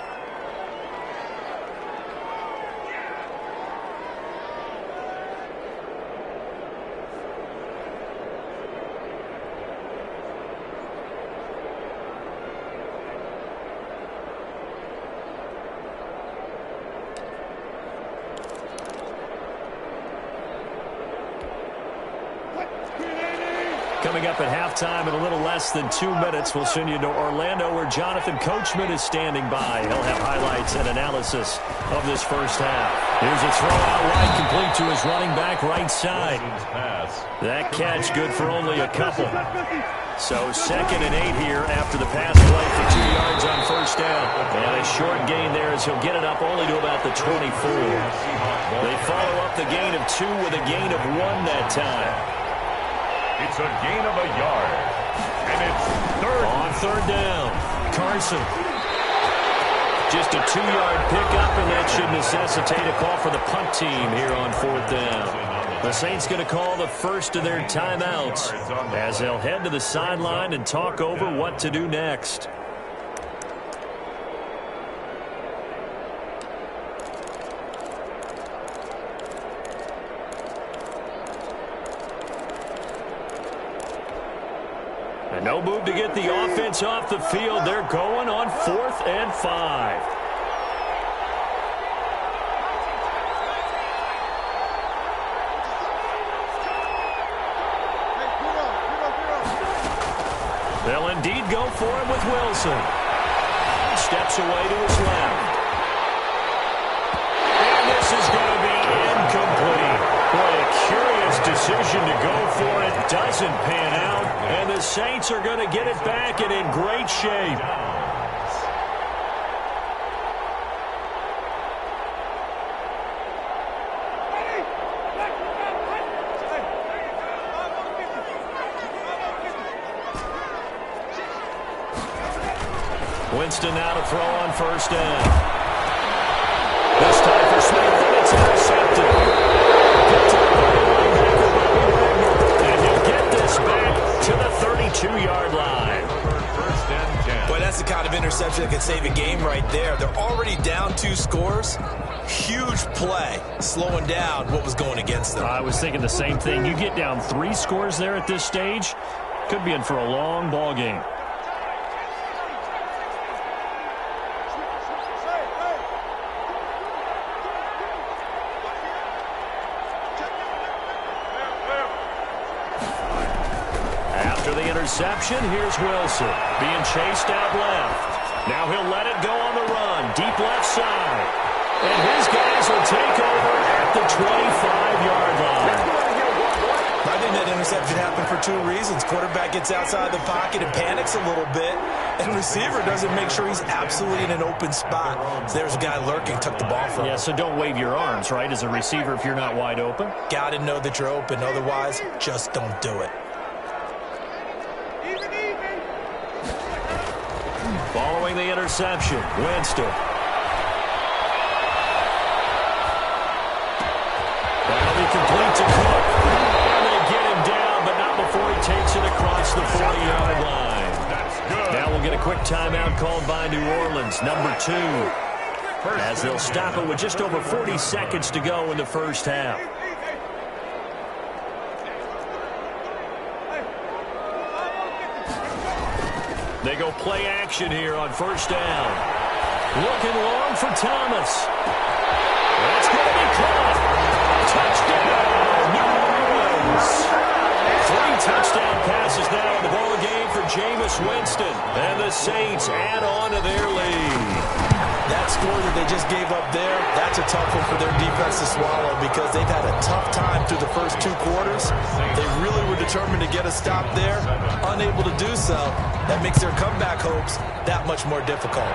[SPEAKER 1] Coming up at halftime in a little less than 2 minutes, we'll send you to Orlando where Jonathan Coachman is standing by. He'll have highlights and analysis of this first half. Here's a throw out right, complete to his running back right side. That catch good for only a couple. So 2nd and 8 here after the pass play for 2 yards on first down. And a short gain there as he'll get it up only to about the 24. They follow up the gain of 2 with a gain of 1 that time.
[SPEAKER 2] It's a gain of a yard. And it's
[SPEAKER 1] on third down. Carson. Just a 2-yard pickup, and that should necessitate a call for the punt team here on 4th down. The Saints going to call the first of their timeouts as they'll head to the sideline and talk over what to do next. And no move to get the offense off the field. They're going on 4th and 5. They'll indeed go for him with Wilson. Steps away to his left. And this is going to be incomplete. Boy, a curious decision to go for it. Doesn't pan out. And the Saints are going to get it back and in great shape. Winston now to throw on first down. This time for Smith, and it's intercepted. Picked up by the linebacker, Bobby Wagner. And he'll get this back to the 32-yard line.
[SPEAKER 3] Boy, that's the kind of interception that could save a game right there. They're already down 2 scores. Huge play, slowing down what was going against them.
[SPEAKER 1] I was thinking the same thing. You get down 3 scores there at this stage, could be in for a long ball game. Interception. Here's Wilson being chased out left. Now he'll let it go on the run. Deep left side. And his guys will take over at the 25-yard line.
[SPEAKER 3] I think that interception happened for 2 reasons. Quarterback gets outside the pocket and panics a little bit. And receiver doesn't make sure he's absolutely in an open spot. So there's a guy lurking, took the ball from him.
[SPEAKER 1] Yeah, so don't wave your arms, right, as a receiver if you're not wide open.
[SPEAKER 3] Got to know that you're open. Otherwise, just don't do it.
[SPEAKER 1] Following the interception, Winston. That'll be complete to Cook. And they get him down, but not before he takes it across the 40-yard line. Now we'll get a quick timeout called by New Orleans, number 2. As they'll stop it with just over 40 seconds to go in the first half. They go play action here on first down. Looking long for Thomas. That's going to be caught. Touchdown, New Orleans. 3 touchdown passes now in the ball game for Jameis Winston. And the Saints add on to their lead.
[SPEAKER 3] That score that they just gave up there, that's a tough one for their defense to swallow because they've had a tough time through the first 2 quarters. They really were determined to get a stop there. Unable to do so, that makes their comeback hopes that much more difficult.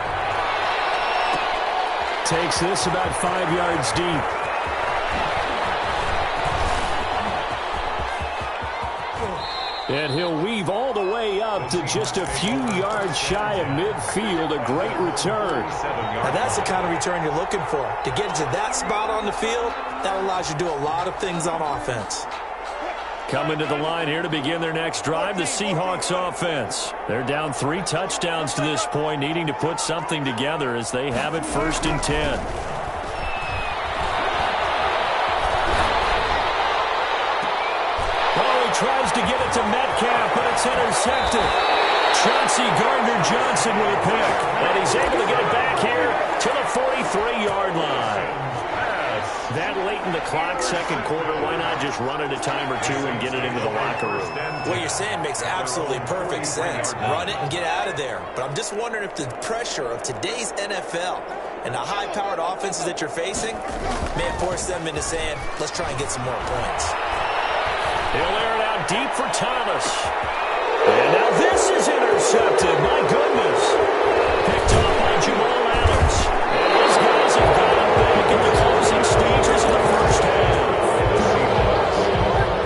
[SPEAKER 1] Takes this about 5 yards deep. And he'll weave all the way up to just a few yards shy of midfield. A great return.
[SPEAKER 3] Now that's the kind of return you're looking for. To get to that spot on the field, that allows you to do a lot of things on offense.
[SPEAKER 1] Coming to the line here to begin their next drive, the Seahawks offense. They're down 3 touchdowns to this point, needing to put something together as they have it 1st and 10. Tries to get it to Metcalf, but it's intercepted. Chauncey Gardner-Johnson with a pick. And he's able to get it back here to the 43-yard line. That late in the clock, 2nd quarter, why not just run it a time or two and get it into the locker room?
[SPEAKER 3] What you're saying makes absolutely perfect sense. Run it and get out of there. But I'm just wondering if the pressure of today's NFL and the high-powered offenses that you're facing may force them into saying, let's try and get some more points.
[SPEAKER 1] He'll air it out deep for Thomas. And now this is intercepted. My goodness. Picked off by Jamal Adams. And these guys have got him back in the closing stages of the first half.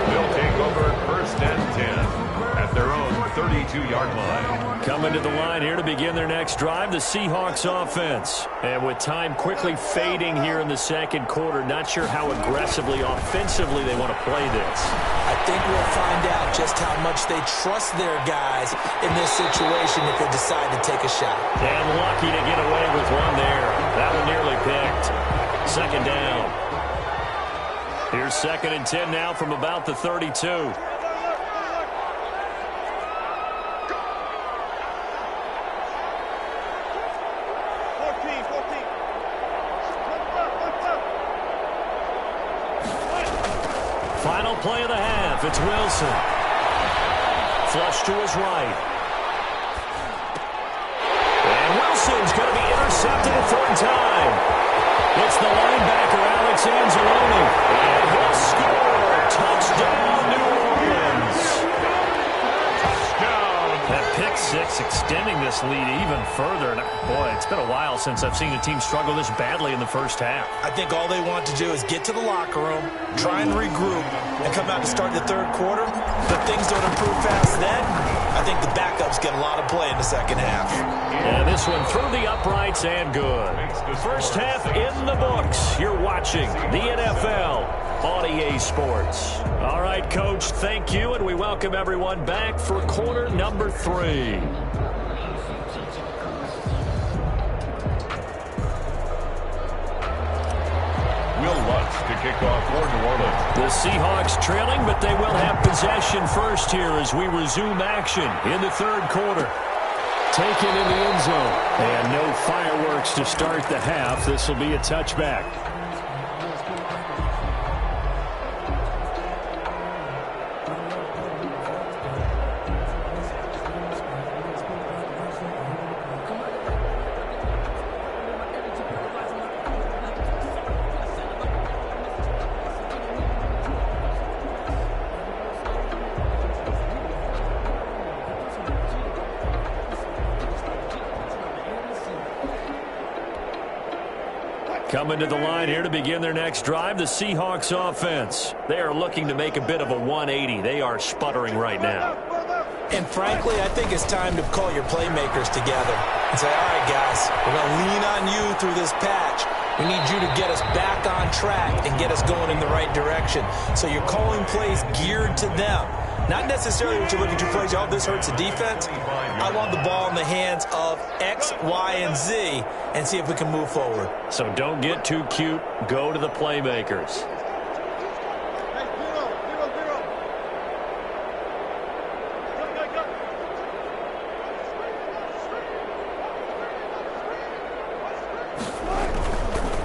[SPEAKER 2] They'll take over 1st and 10 at their own 32-yard line.
[SPEAKER 1] Coming to the line here to begin their next drive, the Seahawks offense. And with time quickly fading here in the 2nd quarter, not sure how aggressively, offensively they want to play this.
[SPEAKER 3] I think we'll find out just how much they trust their guys in this situation if they decide to take a shot.
[SPEAKER 1] And lucky to get away with one there. That one nearly picked. 2nd down. Here's 2nd and 10 now from about the 32. Final play of the half. It's Wilson. Flush to his right. And Wilson's going to be intercepted a 3rd time. It's the linebacker, Alex Anzalone. And he'll score. Touchdown, New Orleans.
[SPEAKER 2] Touchdown.
[SPEAKER 1] That pick 6 extending this lead even further. And boy, it's been a while since I've seen a team struggle this badly in the first half.
[SPEAKER 3] I think all they want to do is get to the locker room, try and regroup, and come out to start the 3rd quarter. But things don't improve fast then. I think the backups get a lot of play in the 2nd half.
[SPEAKER 1] And this one through the uprights and good. First half in the books. You're watching the NFL on EA Sports. All right, Coach, thank you, and we welcome everyone back for quarter number 3.
[SPEAKER 2] To kick off for New Orleans.
[SPEAKER 1] The Seahawks trailing, but they will have possession first here as we resume action in the 3rd quarter. Taken in the end zone. And no fireworks to start the half. This will be a touchback. Coming to the line here to begin their next drive, the Seahawks offense. They are looking to make a bit of a 180. They are sputtering right now.
[SPEAKER 3] And frankly, I think it's time to call your playmakers together and say, all right, guys, we're going to lean on you through this patch. We need you to get us back on track and get us going in the right direction. So you're calling plays geared to them. Not necessarily what you look at your plays, oh, this hurts the defense. I want the ball in the hands of X, Y, and Z and see if we can move forward.
[SPEAKER 1] So don't get too cute. Go to the playmakers.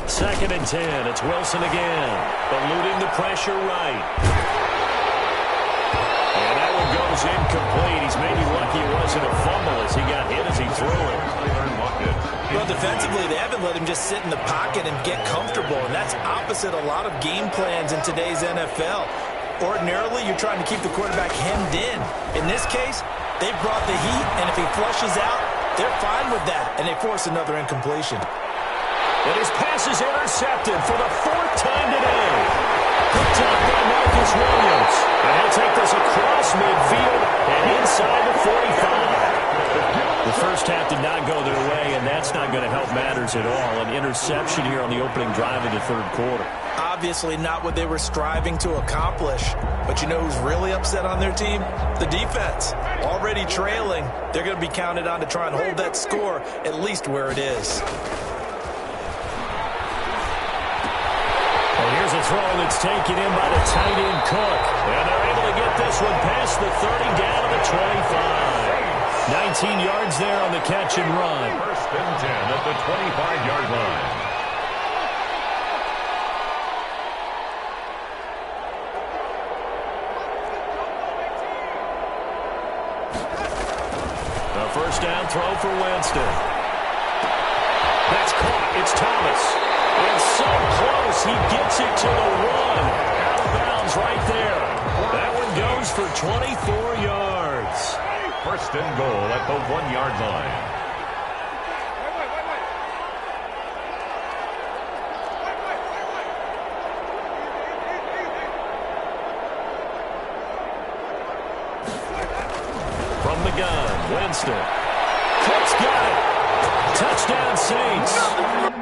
[SPEAKER 1] Second and 10. It's Wilson again. Eluding the pressure right. And that one goes incomplete. He's maybe lucky it wasn't a fumble as he got hit as he threw it.
[SPEAKER 3] Well, defensively, they haven't let him just sit in the pocket and get comfortable, and that's opposite a lot of game plans in today's NFL. Ordinarily, you're trying to keep the quarterback hemmed in. In this case, they brought the heat, and if he flushes out, they're fine with that, and they force another incompletion.
[SPEAKER 1] And his pass is intercepted for the 4th time today. Picked up by Marcus Williams. And he'll take this across midfield and inside the 45. The first half did not go their way, and that's not going to help matters at all. An interception here on the opening drive of the 3rd quarter.
[SPEAKER 3] Obviously not what they were striving to accomplish. But you know who's really upset on their team? The defense. Already trailing. They're going to be counted on to try and hold that score at least where it is.
[SPEAKER 1] And here's a throw that's taken in by the tight end Cook. And they're able to get this one past the 30 down to the 25. 19 yards there on the catch and run.
[SPEAKER 2] 1st and 10 at the 25-yard line.
[SPEAKER 1] The 1st down throw for Winston. That's caught. It's Thomas. And so close. He gets it to the 1. Out of bounds right there. That one goes for 24 yards.
[SPEAKER 2] 1st and goal at the 1-yard line.
[SPEAKER 1] From the gun, Winston. Cook's got it. Touchdown, Saints.